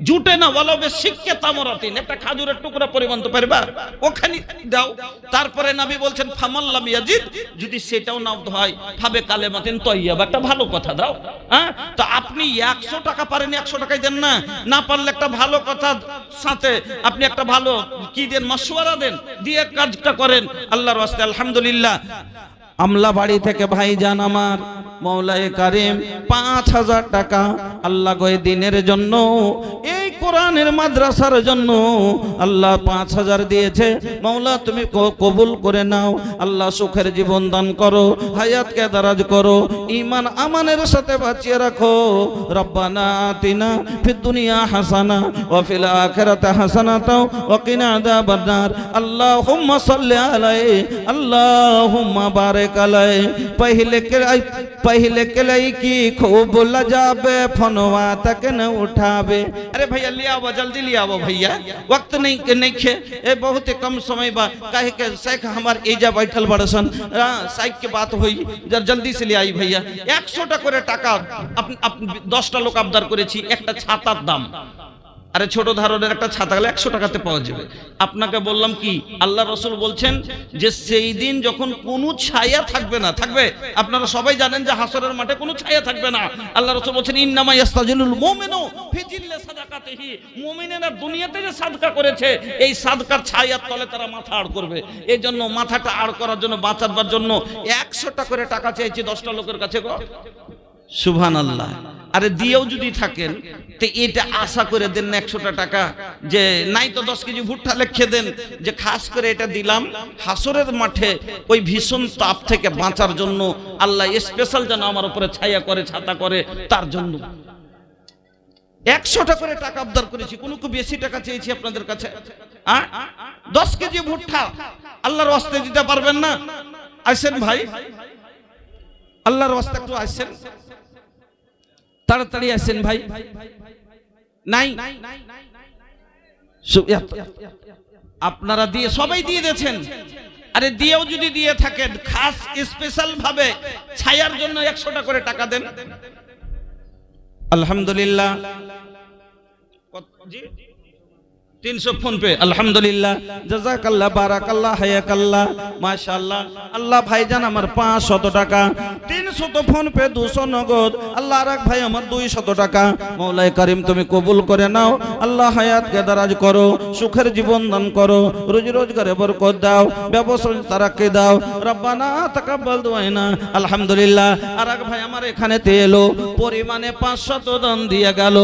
জুটে না বলো শিক্ষে তামরাতিন, একটা খাজুরের টুকরা পরিমাণ তো পারবা, ওখানে দাও। তারপরে নবী বলছেন ফামাল্লাম ইয়াজিদ, যদি সেটাও না হয় ফাবে কালেমাতিন তয়্যিবা, একটা ভালো কথা দাও। হ্যাঁ, তো আপনি 100 টাকা পারেন 100 টাকাই দেন না, না পারলে একটা ভালো কথা সাথে আপনি একটা ভালো কি দেন, মাশওয়ারা দেন, দিয়ে কাজটা করেন আল্লাহর ওয়াস্তে। আলহামদুলিল্লাহ, আমলা বাড়ি থেকে ভাইজান আমার মৌলায়ে কারিম 5000 টাকা আল্লাহ গো দিনের জন্য, এই কোরআনের মাদ্রাসার জন্য আল্লাহ 5000 দিয়েছে। মৌলা তুমি কবুল করে নাও, আল্লাহ সুখের জীবন দান করো, হায়াতকে দারাজ করো, ঈমান আমানের সাথে বাঁচিয়ে রাখো। রব্বানা আতিনা ফিদ দুনিয়া হাসানা ওয়া ফিল আখিরাতি হাসানাতাও ওয়া কিনা আযাবান নার। আল্লাহুম্মা সাল্লি আলাইহি আল্লাহুম্মা বারিক আলাইহি। पहले कलाई की खूब लजाबे, फनवा तक न उठावे। अरे भैया लिया वो, जल्दी लिया वो भैया, वक्त नहीं खे, ए बहुत कम समय बा, कहे के शेख हमार एजा बैठल बड़सन, साइक के बात हुई, जल्दी से ले आई भैया। 100 টাকা 10টা লোক আবদার করেছি, একটা ছাতার দাম। আরে ছোট ধরনের একটা ছাতা গেলে 100 টাকাতে পাওয়া যাবে। আপনাকে বললাম কি, আল্লাহ রাসূল বলছেন যে সেই দিন যখন কোনো ছায়া থাকবে না, থাকবে, আপনারা সবাই জানেন যে হাসরের মাঠে কোনো ছায়া থাকবে না। আল্লাহ রাসূল বলছেন ইন্নামা ইয়াস্তাজিলুল মুমিনু ফি জিল্লি সাদাকাতিহি, মুমিনেরা দুনিয়াতে যে সাদকা করেছে এই সাদকার ছায়ার তলে তারা মাথা আড় করবে। এই জন্য মাথাটা আড় করার জন্য, বাঁচাবার জন্য 100 করে টাকা চাইছি 10টা লোকের কাছে গো। সুবহানাল্লাহ। আরে দিয়েও যদি থাকেন তো এটা আশা করে দেন না 100 টাকা, যে নাই তো 10 কেজি ভুট্টা লিখে দেন, যে খাস করে এটা দিলাম হাসরের মাঠে ওই ভীষণ তাপ থেকে বাঁচার জন্য, আল্লাহ স্পেশাল যেন আমার উপরে ছায়া করে, ছাতা করে, তার জন্য 100 করে টাকা আবদার করেছি। কোনো বেশি টাকা চেয়েছি আপনাদের কাছে? 10 কেজি ভুট্টা আল্লাহর ওয়াস্তে দিতে পারবেন না? আসেন ভাই, আল্লাহর ওয়াস্তে একটু আসেন, তাড়াতাড়ি আসেন ভাই। নাই আপনারা দিয়ে সবাই দিয়ে দিয়েছেন। আরে দিয়েও যদি দিয়ে থাকেন, খাস স্পেশাল ভাবে ছায়ার জন্য 100 করে টাকা দেন। আলহামদুলিল্লাহ, 300 ফোন পে। আলহামদুলিল্লাহ, জাযাকাল্লাহ, বারাকাল্লাহ, হায়াকাল্লাহ, মাশাআল্লাহ। আল্লাহ ভাইজান আমার 500 টাকা, 300 ফোন পে, 200 নগদ। আল্লাহ রাখ ভাই আমার 200 টাকা। মৌলায়ে কারিম তুমি কবুল করে নাও, আল্লাহ হায়াতকে দারাজ করো, সুখের জীবন দান করো, রুজি রোজগারে বরকত দাও, ব্যবসা তারাকে দাও। রব্বানা তাকাব্বাল দুআনা। আলহামদুলিল্লাহ, আরেক ভাই আমার এখানে এলো, পরিমাণে 500 দান দিয়ে গেল।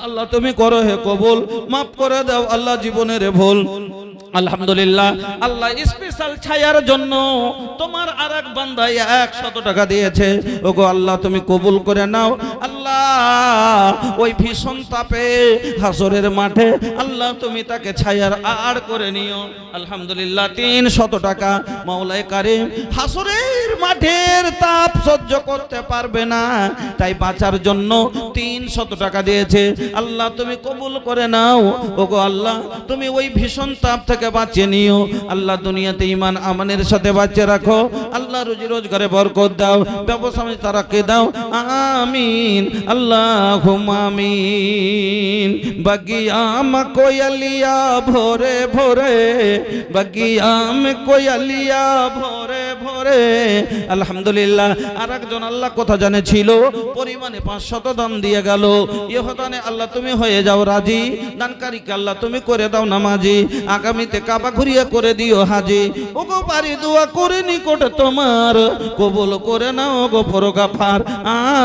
আল্লাহ তুমি করো হে কবুল, মাফ করে দাও আল্লাহ জীবনের ভুল। আলহামদুলিল্লাহ, আল্লাহ স্পেশাল ছায়ার জন্য তোমার আরেক বান্দা 100 টাকা দিয়েছে। ওগো আল্লাহ তুমি কবুল করে নাও। আল্লাহ ওই ভীষণ তাপে হাসরের মাঠে আল্লাহ তুমি তাকে ছায়ার আড় করে নিও। আলহামদুলিল্লাহ, 300 টাকা। মাওলায়ে কারিম হাসরের মাঠের তাপ সহ্য করতে পারবে না, তাই বাঁচার জন্য 300 টাকা দিয়েছে। আল্লাহ তুমি কবুল করে নাও। ওগো আল্লাহ তুমি ওই ভীষণ তাপ থেকে বাঁচিয়ে নিও। আল্লাহ দুনিয়াতে ঈমান আমানের সাথে বাঁচিয়ে রাখো। আল্লাহ রুজি রোজগারে বরকত দাও, ব্যবসা তারাকে দাও। আমিন, আল্লাহুম্মা আমিন। বাগিয়া মে কোয়লিয়া ভোরে ভোরে, বাগিয়া মে কোয়লিয়া ভোরে ভোরে। আলহামদুলিল্লাহ, আরেকজন আল্লাহ কথা জানে ছিল, পরিমাণে 500 দান দিয়ে গেল। ইহদানে আল্লাহ তুমি হয়ে যাও রাজি, দানকারীকে আল্লাহ তুমি করে দাও নামাজি, আগামীতে কাবা ঘুরিয়ে করে দিও হাজি। ওগো পারি দোয়া করে নিকট তোমার, কবুল করে নাও গো পরগাফার।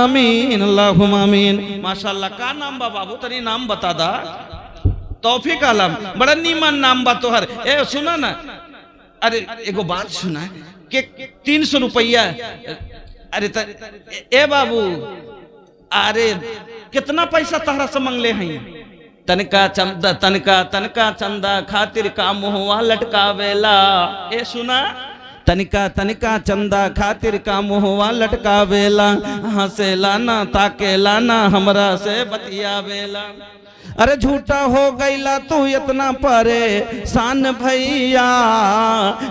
আমিন, আল্লাহুম্মা আমিন। माशाअल्लाह, का नाम बा बाबू? तरी नाम बता दा। तौफीक आलम, बड़ा नीमन नाम बा तोहर। ए सुना ना, अरे एगो बात सुना के 300 रुपया। अरे ए बाबू, अरे कितना पैसा तहरा से मंगले हैं? तनका चंदा, तनका तनका चंदा खातिर का मुहवा लटकावेला। ए सुना, तनिका तनिका चंदा खातिर का मुहवा लटकावेला, हंसे लाना ताके लाना हमरा से बतियावेला। अरे झूठा हो गईला तू इतना परेशान भैया,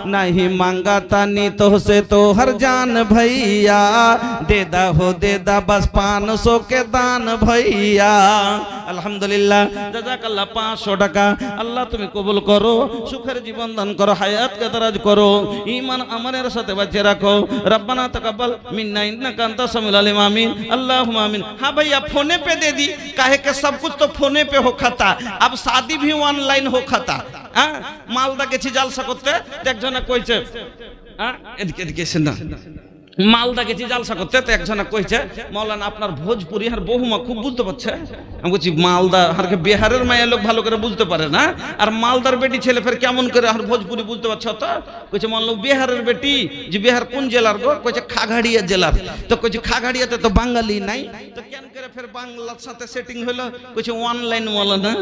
नहीं मांगा तानी तो से तो हर जान भैया, देदा हो देदा बस 500 के दान भैया। अल्हम्दुलिल्लाह जज़ाकल्लाह 500 টাকা আল্লাহ তুমি কবুল করো, সুখের জীবন দান করো, হায়াতকে দরাজ করো, ঈমান আমানের সাথে বাঁচিয়ে রাখো। रब्बाना तकब्बल मिन्ना इन्नका अंता समीउल अलीम आमीन अल्लाहुम्मा आमीन। हाँ भैया फोने पे दे दी, काहे के सब कुछ तो फोने पे हो खाता, अब शादी भी ऑनलाइन हो खाता। मालदा गेছি জালসা করতে, একজনে কইছে এদিকে এদিকে এসে না, মালদা গেছি জালসা করতে, তো একজনে কইছে মাওলানা আপনার ভোজপুরি আর বহুমা খুব বুঝতে পারছে। আমি বলছি মালদা আর বিহারের মায়ের লোক ভালো করে বুঝতে পারে না, আর মালদার বেটি ছেলে ফের কেমন করে আর ভোজপুরি বুঝতে পারছ? তো কইছে মান লো বিহারের বেটি, যে বিহার কোন জেলার গো? কইছে খাগড়িয়া জেলার। তো কইছে খাগড়িয়াতে তো বাঙালি নাই, তো কেন করে ফের বাংলার সাথে সেটিং হলো? কইছে অনলাइन মাওলানা।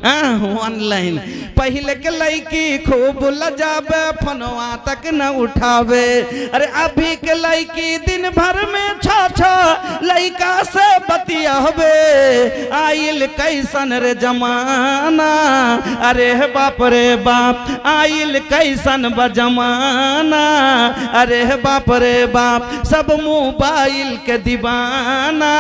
হ্যাঁ ऑनलाइन। पहले के लड़की खूब लजाबे फोनवा तक न उठावे, अरे अभी के लड़की दिन भर में छा लड़का से बतियावे, आइल कैसन रे जमाना, अरे बाप रे बाप आइल कैसन बजमाना, अरे बाप रे बाप सब मोबाइल के दीवाना,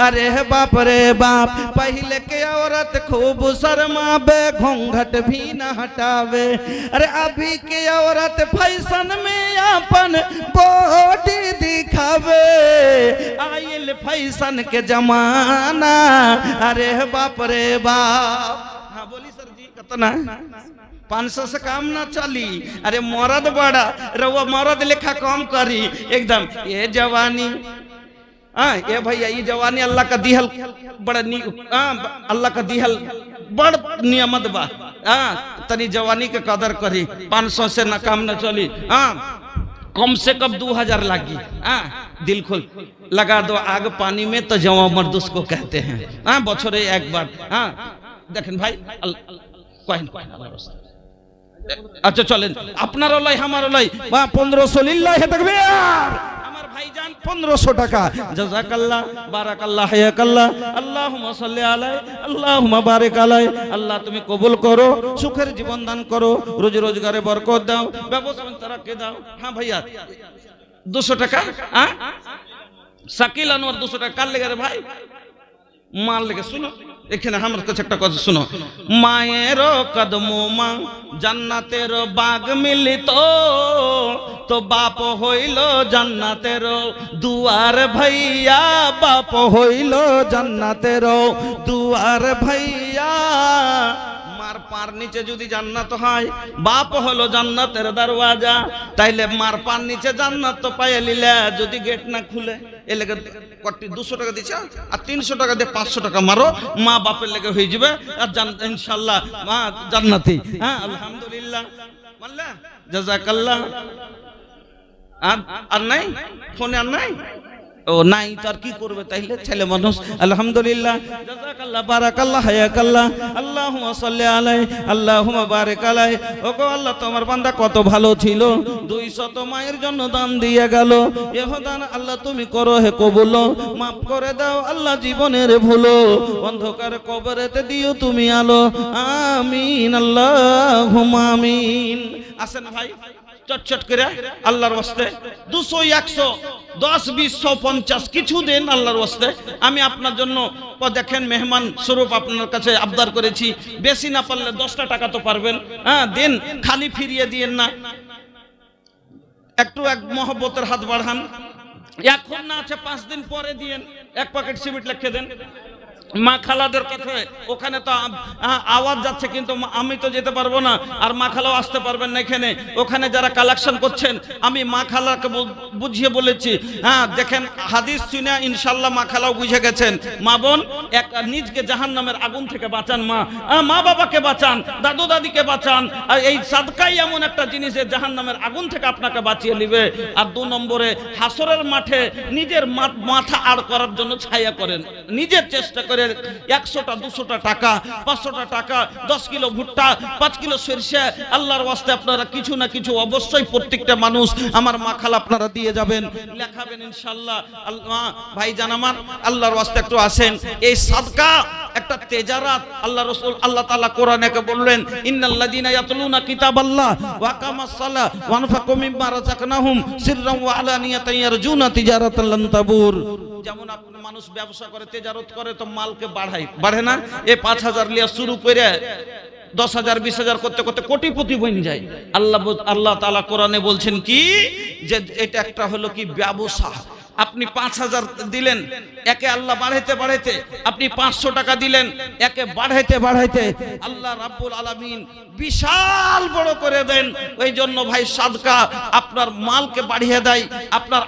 अरे बाप रे बाप पहले के औरत खूब शर्मावे घूंघट भी न हटावे, अरे अभी के औरत फैशन में अपन बॉडी दिखावे, आइल फैशन के जमाना, अरे बाप रे बाप। हाँ बोली सर जी कितना 500 से काम ना चली, अरे मर्द बड़ा रउआ मर्द लेखा कम करी एकदम। ये जवानी ये भैया ये जवानी अल्लाह का दिहल बड़ा अल्लाह का दिहल बड़ नियमत बा। तनी जवानी के कदर करी, 500 से ना काम ना चली। कम से कम 2000 लागी। दिल खोल लगा दो आग पानी में तो जवा मर्द उसको कहते हैं। बछरे एक बार देखें भाई अच्छा चलें আপনার লাই আমার লাই 1500 লিল্লাহি তাকবীর। আমার ভাইজান 1500 টাকা জাযাকাল্লাহ বারাকাল্লাহ হায়াকাল্লাহ আল্লাহুম্মা সাল্লি আলাই আল্লাহুম্মা বারিক আলাই। আল্লাহ তুমি কবুল করো, সুখের জীবন দান করো, রোজি রোজগারে বরকত দাও, ব্যবসায় তারাক্কি দাও। হ্যাঁ ভাইয়া 200 টাকা শাকিল আনোয়ার 200 টাকা কার লেগে রে ভাই? মার লেগে। শুনো এখানে আমার কাছে একটা কথা শুনো, মায়ের কদমো মা জান্নাতের বাগ মিলিত, তো বাপ হইল জান্নাতের দুয়ার ভাইয়া, বাপ হইল জান্নাতের দুয়ার ভাইয়া। মার পার নিচে যদি জান্নাত হয়, বাপ হলো জান্নাতের দরওয়াজা, তাইলে মার পার নিচে জান্নাত তো পাইয়া লিলে যদি গেট না খুলে। এর লেগে কটি 200 টাকা দিছে আর 300 টাকা দিয়ে 500 টাকা মারো, মা বাপের লেগে হয়ে যাবে আর ইনশাআল্লাহ মা জান্নাতি। হ্যাঁ আলহামদুলিল্লাহ মানলা জাযাকাল্লাহ। আর নাই ফোনে আর নাই ও নাই তো আর কি করবে তাইলে ছেলে মানুষ। আলহামদুলিল্লাহ জাযাকাল্লাহ বারাকাল্লাহ হায়াকাল্লাহ আল্লাহুম্মা সাল্লি আলাই আল্লাহুম্মা বারিক আলাই। ওগো আল্লাহ তোমার বান্দা কত ভালো ছিল, 200 মায়ের জন্য দান দিয়ে গেল। এহ দান আল্লাহ তুমি করো হে কবুল, মাফ করে দাও আল্লাহ জীবনের ভুলো, অন্ধকার কবরেতে দিও তুমি আলো, আমিন আল্লাহুম্মা আমিন। আসেন ভাই চটচট করে আল্লাহর ওয়াস্তে 200 100 10 20 150 কিছু দেন আল্লাহর ওয়াস্তে। আমি আপনার জন্য দেখেন মেহমান স্বরূপ আপনার কাছে আবদার করেছি, বেশি না পারলে 10টা টাকা তো পারবেন। দেন খালি ফিরিয়ে দিয়েন না, একটু এক মহব্বতের হাত বাড়ান। এখন না আছে 5 দিন পরে দিয়েন, 1 প্যাকেট সিমেন্ট লিখে দেন। মা খালাদের কথা ওখানে তো আওয়াজ যাচ্ছে, কিন্তু আমি তো যেতে পারবো না, আর মা খালাও আসতে পারবেন না এখানে। ওখানে যারা কালেকশন করছেন আমি মা খালাকে বুঝিয়ে বলেছি। দেখেন হাদিস শুনে ইনশাল্লাহ মা খালাও বুঝে গেছেন। মা বোন এক নিজকে জাহান্নামের আগুন থেকে বাঁচান, মা বাবাকে বাঁচান, দাদু দাদিকে বাঁচান। আর এই সাদকাই এমন একটা জিনিস যে জাহান্নামের আগুন থেকে আপনাকে বাঁচিয়ে নেবে। আর 2 নম্বরে হাসরের মাঠে নিজের মাথা আড় করার জন্য ছায়া করেন, নিজের চেষ্টা করে করে 100টা 200টা টাকা 500টা টাকা 10 কিলো ভুট্টা 5 কিলো সরষে আল্লাহর ওয়াস্তে আপনারা কিছু না কিছু অবশ্যই প্রত্যেকটা মানুষ আমার মা খালা আপনারা দিয়ে যাবেন, লেখাবেন ইনশাআল্লাহ। আল্লাহ ভাইজান আমার আল্লাহর ওয়াস্তে একটু আসেন। এই সাদকা একটা তেজারাত। আল্লাহ রাসূল আল্লাহ তাআলা কোরআনে বললেন, ইন্নাল্লাযীনা ইয়াতলুনা কিতাবাল্লাহ ওয়া আকামাস সালাহ ওয়া আনফাকু মিম্মা রাযাকনাহুম সিররান ওয়া আলানিয়াতান ইয়ারজুনা তিজারাতান লান তাবুর। যেমন আপনি মানুষ ব্যবসা করে তেজারত করে তো মালকে বাড়ে না। এই 5000 লিয়া শুরু করে 10,000 20,000 করতে করতে কোটিপতি বনে যায়। আল্লাহ তাআলা কোরআনে বলছেন কি যে এটা একটা হলো কি ব্যবসা। আপনি 5,000 দিলেন, একে আল্লাহ বাড়াইতে আপনি 500 টাকা দিলেন, একে বাড়াইতে আল্লাহ রাব্বুল আলামিন বিশাল বড় করে দেন। ওই জন্য ভাই সাদকা আপনার মালকে বাড়িয়ে দেয়, আপনার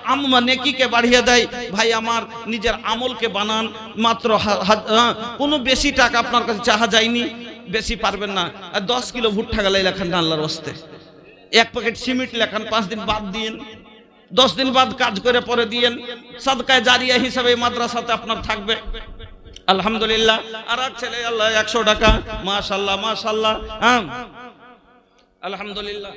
নেকিকে বাড়িয়ে দেয়। ভাই আমার নিজের আমলকে বানান। মাত্র কোনো বেশি টাকা আপনার কাছে চাহা যায়নি, বেশি পারবেন না। 10 কিলো ভুট্টা গেলে লেখান না আল্লাহর ওয়াস্তে, 1 প্যাকেট সিমেন্ট লেখান, 5 দিন বাদ দিন, 10 দিন বাদ কাজ করে পরে দিয়েন। সাদকায়ে জারিয়া হিসাবে মাদ্রাসাতে আপনার থাকবে। আলহামদুলিল্লাহ। আর এক ছেলে আল্লাহ 100 টাকা, মাশাআল্লাহ মাশাআল্লাহ, আলহামদুলিল্লাহ,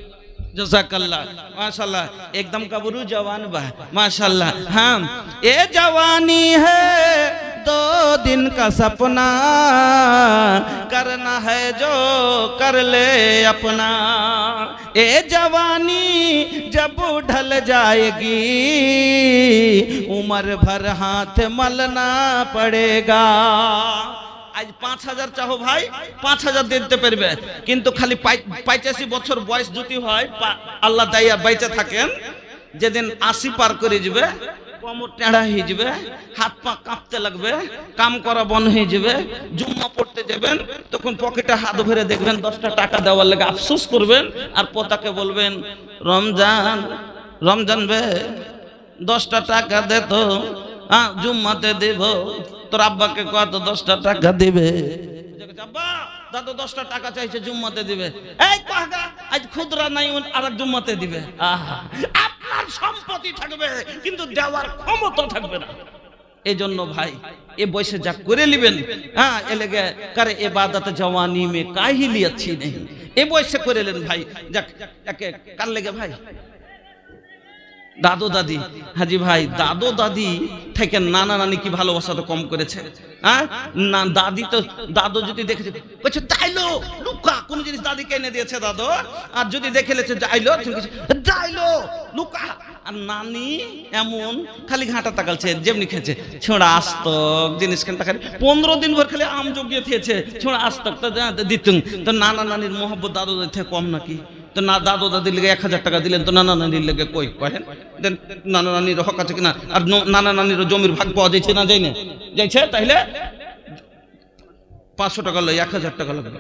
जज़ाकल्लाह, माशाल्लाह, एकदम कबरू जवान बा, माशाल्लाह। हाँ, ये जवानी है 2 दिन का सपना, करना है जो कर ले अपना। ये जवानी जब ढल जाएगी, उम्र भर हाथ मलना पड़ेगा। आज 5,000 চাও ভাই, 5,000 দিতে পারবে, কিন্তু খালি 85 বছর বয়স যদি হয় আল্লাহ দাইয়া বাইচে থাকেন, যেদিন 80 পার করে যাবে, কোমর টেঁড়া হয়ে যাবে, হাত পা কাঁপতে লাগবে, কাম করা বন্ধ হয়ে যাবে, জুম্মা পড়তে যাবেন, তখন পকেটে হাত ভরে দেখবেন 10টা টাকা দেওয়ার লাগে আফসোস করবেন। আর পোতাকে বলবেন, রমজান বে 10টা টাকা দে তো, জুম্মাতে দেব। তোর আব্বাকে কত 10টা টাকা দিবে, আব্বা দাদু 10টা টাকা চাইছে জুম্মাতে দিবে, এই কাকা আজ খুদরা নাই আর জুম্মাতে দিবে। আহা, আপনার সম্পত্তি থাকবে কিন্তু দেওয়ার ক্ষমতা থাকবে না। এই জন্য ভাই এ বয়সে যা করে নেবেন, হ্যাঁ এ লেগে করে ইবাদত জওয়ানি মে কাহিলি अच्छी नहीं, এ বয়সে করে নেন ভাই। যাক একে কার লেগে ভাই দাদু দাদি, হাজি ভাই দাদু দাদি থেকে নানা নানি কি ভালোবাসা তো কম করেছে। হ্যাঁ না দাদি তো, দাদু যদি দেখেছে বলছে যাইলো লুকা, কোন জিনিস দাদিকে এনে দিয়েছে দাদু, আর যদি দেখে লেছে যাইলো লুকা। আর নানি এমন খালি ঘাটা তাকালছে, যেমনি খেয়েছে ছোঁড়া আস্তক জিনিস কেন তাকালে 15 দিন ভর খালি আম জগিয়ে খেয়েছে, ছোঁড়া আস্তক তো দিতুন। তো নানা নানির মোহব্বত দাদু দাদি থেকে কম নাকি? তো না দাদু দাদির লেগে 1000 টাকা দিলেন, তো নানা নানির লেগে কই কহেন দেন, নানা নানির হক আছে কিনা? আর নানা নানির জমির ভাগ পাওয়া যাইছে না যাই না যাইছে, তাইলে 500 টাকা লই 1000 টাকা লাগবে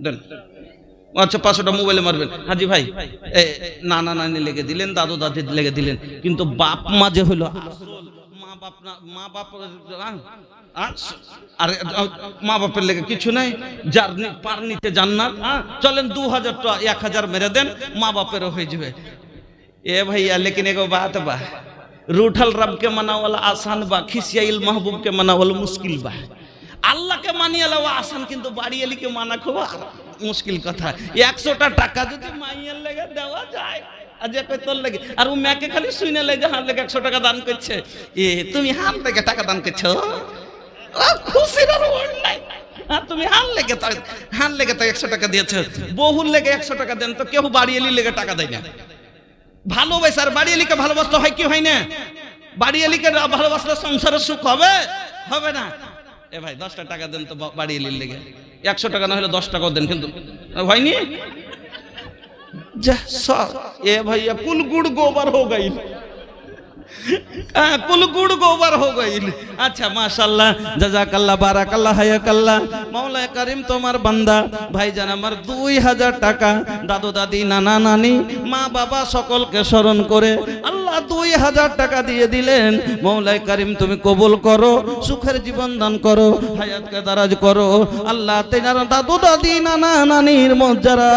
দেন। আচ্ছা 500টা মোবাইলে মারবেন। হাজি ভাই নানা নানি লেগে দিলেন, দাদু দাদির লেগে দিলেন, কিন্তু বাপ মা যে হলো মা বাপ আর মা বাপের লেগে কিছু নাই, যার পার নিতে জান্নাত। চলেন 2000 টাকা 1000 মেরে দেন, মা বাপেরও হয়ে যাবে। এ ভাইয়া लेकिन एगो बात बा, रूठल रब के मनावला आसान बा, खिसियाइल महबूब के मनावला मुश्किल बा। আল্লাহ কে মানিয়ে লওয়া আসান, কিন্তু বাড়িয়ালি কে মানা খুব মুশকিল কথা। 100টা টাকা যদি মাইয়ের লেগে দেওয়া যায়, আজ কই তোর লাগে, আর ও মেয়েকে খালি শুনে লাগে হাত লেগে 100 টাকা দান করছে, এ তুমি হাত লেগে টাকা দান করছো, খুশির আর ওয়ার্ড নাই। আর তুমি হাত লেগে তো 100 টাকা দিয়েছো, বহুর লেগে 100 টাকা দেন, তো কেউ বাড়িয়ালি লেগে টাকা দেয় না। ভালোবাসার বাড়িয়ালিকে ভালোবাসতে হয় কি হয় না? বাড়িয়ালিকে ভালোবাসলে সংসারের সুখ হবে হবে না? এ ভাই 10টা টাকা দেন তো বাড়িয়ালির লেগে, 100 টাকা না হলে 10 টাকাও দেন, কিন্তু হয়নি। এ ভাইয়া কুল গুড় গোবার हो गई, कुल गुड़ गोबर हो गई। अच्छा माशाल्लाह, जज़ाकल्लाह, बाराकाल्लाह, हयाकाल्लाह। मौला करीम তোমার বান্দা ভাইজান আমার 2000 টাকা দাদু দাদি নানা নানি মা বাবা সকলকে স্মরণ করে আল্লাহ 2000 টাকা দিয়ে দিলেন। মৌলা করিম তুমি কবুল করো, সুখের জীবন দান করো, হায়াতকে দারাজ করো। আল্লাহ তেনার দাদু দাদি নানা নানির যারা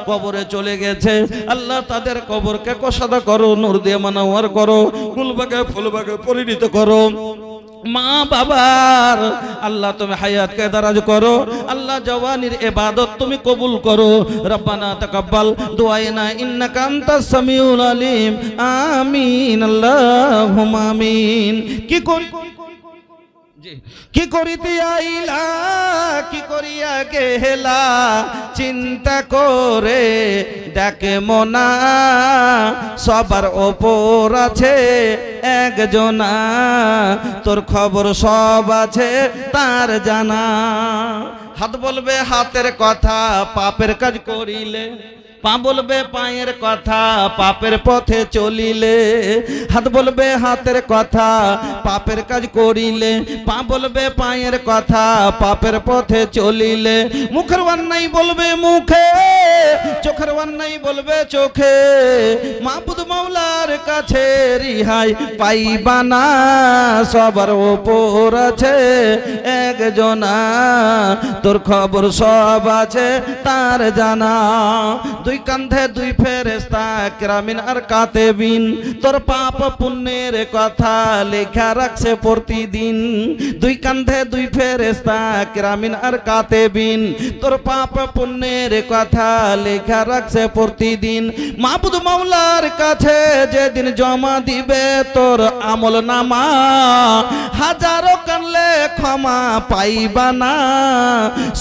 কবরে চলে গেছে, আল্লাহ তাদের কবরকে কোষাদা করো, নূর দিয়ে মানওয়ার করো, ফুলবাগে পরিণত করো। মা বাবার আল্লাহ তুমি হায়াতকে দারাজ করো, আল্লাহ জওয়ানির ইবাদত তুমি কবুল করো। রব্বানা তাকাব্বাল দুআনা ইন্নাকা আনতাস সামিউল আলিম। আমিন আল্লাহুম্মা আমিন। কি করিতে আইলা কি করিয়া গেলা চিন্তা করে ডাকে মনা, সবার ওপর আছে একজনা, তোর খবর সব আছে তার জানা। হাত বলবে হাতের কথা পাপের কাজ করিলে, পা বলবে পায়ের কথা পাপের পথে চলিলে। হাত বলবে হাতের কথা পাপের কাজ করিলে, পা বলবে পায়ের কথা পাপের পথে চলিলে। মুখের অন্যায় বলবে মুখে, চোখের অন্যায় বলবে চোখে, মাবুদ মাওলার কাছে রিহাই পাইবা না, সবার ওপর আছে একজনা, তোর খবর সব আছে তার জানা। দুই কান্ধে দুই ফেরেশতা কিরামিন আর কাতেবিন, তোর পাপ পুণ্যের কথা লেখা রাখছে প্রতিদিন। দুই কান্ধে দুই ফেরেশতা কিরামিন আর কাতেবিন, তোর পাপ পুণ্যের কথা লেখা রাখছে প্রতিদিন। মাবুদ মাওলার কাছে যেদিন জমা দিবে তোর আমল নামা, হাজারো কানলে ক্ষমা পাইবা না,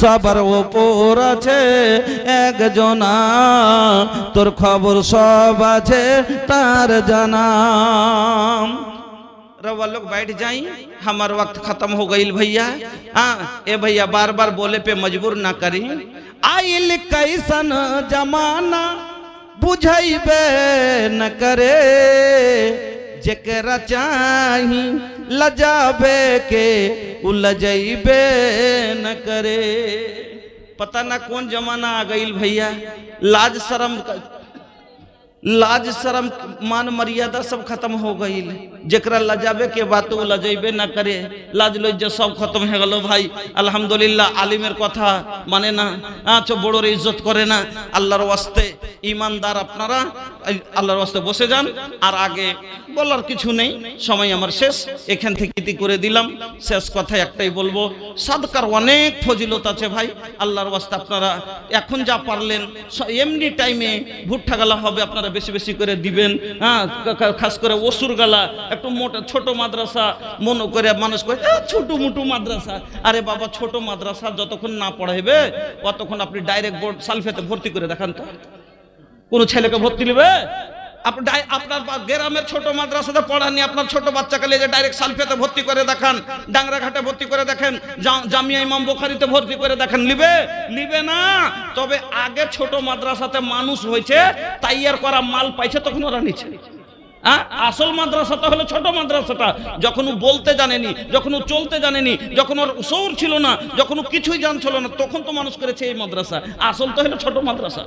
সবার ওপর আছে একজনা, তোর খবর সব আছে তার জানা। रवा लोग बैठ जाई, हमारा वक्त खत्म हो गई भैया। हाँ ए भैया बार बार बोले पे मजबूर ना करी। आइल कैसन जमाना बुझाइबे न करे, जेकरा चाही लजाबे के उलझाइबे न करे। पता ना कौन जमाना आ गई भैया, लाज शरम मान मर्यादा सब खत्म हो गई। जेकरा लजाबे के बात वो लजेबे ना करे, लाज लज्जा सब खत्म हो गलो भाई। अल्हम्दुलिल्लाह आलिमेर कथा माने ना, आछो बड़ोर इज्जत करे ना। आल्लाहर वास्ते ईमानदार आपनारा आल्लाहर वास्ते बसे जान। আর আগে বলার কিছু নেই, সময় আমার শেষ, এখান থেকে ইতি করে দিলাম। শেষ কথা একটাই বলবো, সাদকার অনেক ফজিলত আছে ভাই। আল্লাহর ওয়াস্তে আপনারা এখন যা পারলেন এমনি টাইমে ভুট্টা গালা হবে আপনারা বেশি বেশি করে দিবেন। হ্যাঁ, খাস করে ওসুর গালা একটু মোটা ছোট মাদ্রাসা মনে করে মানুষ করে ছোট মুটু মাদ্রাসা। আরে বাবা, ছোট মাদ্রাসা যতক্ষণ না পড়াইবে ততক্ষণ আপনি ডাইরেক্ট বোর্ড সালফেতে ভর্তি করে দেখান তো। কোন ছেলেকে ভর্তি নেবে? আপনার গ্রামের ছোট মাদ্রাসাতে পড়ানি, আপনার ছোট বাচ্চাকে নিয়ে ডাইরেক্ট সালফেতে ভর্তি করে দেখান, ডাংরাঘাটে ভর্তি করে দেখেন, জামিয়া ইমাম বুখারীতে ভর্তি করে দেখেন, নিবে না। তবে আগে ছোট মাদ্রাসাতে মানুষ হয়েছে, তাইয়ার করা মাল পাইছে, তখন ওরা নিচ্ছে। আসল মাদ্রাসাটা হলো ছোট মাদ্রাসাটা, যখন ও বলতে জানেনি, যখন ও চলতে জানেনি, যখন ওর সৌর ছিল না, যখন ও কিছুই জানছিল না, তখন তো মানুষ করেছে এই মাদ্রাসা। আসল তো হলো ছোট মাদ্রাসা।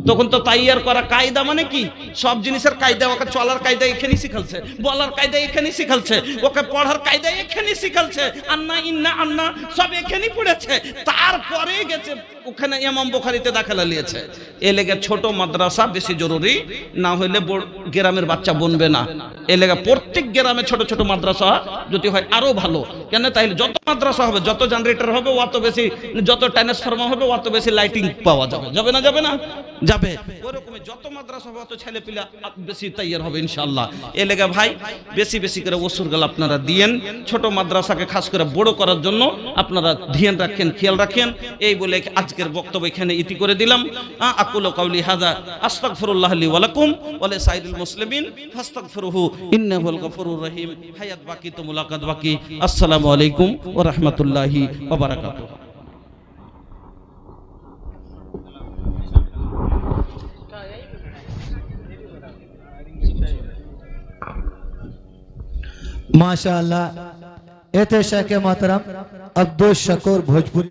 তখন তো তাইয়ার করা কায়দা মানে কি, সব জিনিসের কায়দা, ওকে চলার কায়দা এখানেই শিখালছে, বলার কায়দা এখানেই শিখালছে, ওকে পড়ার কায়দা এখানেই শিখালছে, আন্না ইন্না আন্না সব এখানেই পড়েছে। তারপরে গেছে ওখানে ইমাম বুখারীতে দাখিলা নিয়েছে। এ লেগে ছোট মাদ্রাসা বেশি জরুরি, না হলে গ্রামের বাচ্চা বনবে না। এ লেগে প্রত্যেক গ্রামে ছোট ছোট মাদ্রাসা যদি হয় আরো ভালো। কেন? তাইলে যত মাদ্রাসা হবে, যত জেনারেটর হবে, অত বেশি, যত ট্রান্সফরমার হবে, অত বেশি লাইটিং পাওয়া যাবে। যাবে না? যাবে না? যাবে। ওরকম যত মাদ্রাসা হবে অত ছেলে পিলা বেশি তৈয়ার হবে ইনশাআল্লাহ। এ লেগে ভাই বেশি বেশি করে ওসুর গাল আপনারা দিয়েন। ছোট মাদ্রাসাকে খাস করে বড় করার জন্য আপনারা ধ্যান রাখেন, খেয়াল রাখেন। এই বলে আজকের বক্তব্য এখানে ইতি করে দিলাম। আকুলু কাউলি হাযা আস্তাগফিরুল্লাহ লি ওয়া লাকুম ওয়া লিসাইরিল মুসলিমিন ফাস্তাগফিরুহু ইন্নাহুল গফুরুর রহিম। হায়াত বাকি তো মুলাকাত বাকি। আসসালামু আলাইকুম ওয়া রাহমাতুল্লাহি ওয়া বারাকাতুহু। माशाअल्लाह। एते शेख मोहतरम अब्दुल शकूर भोजपुरी।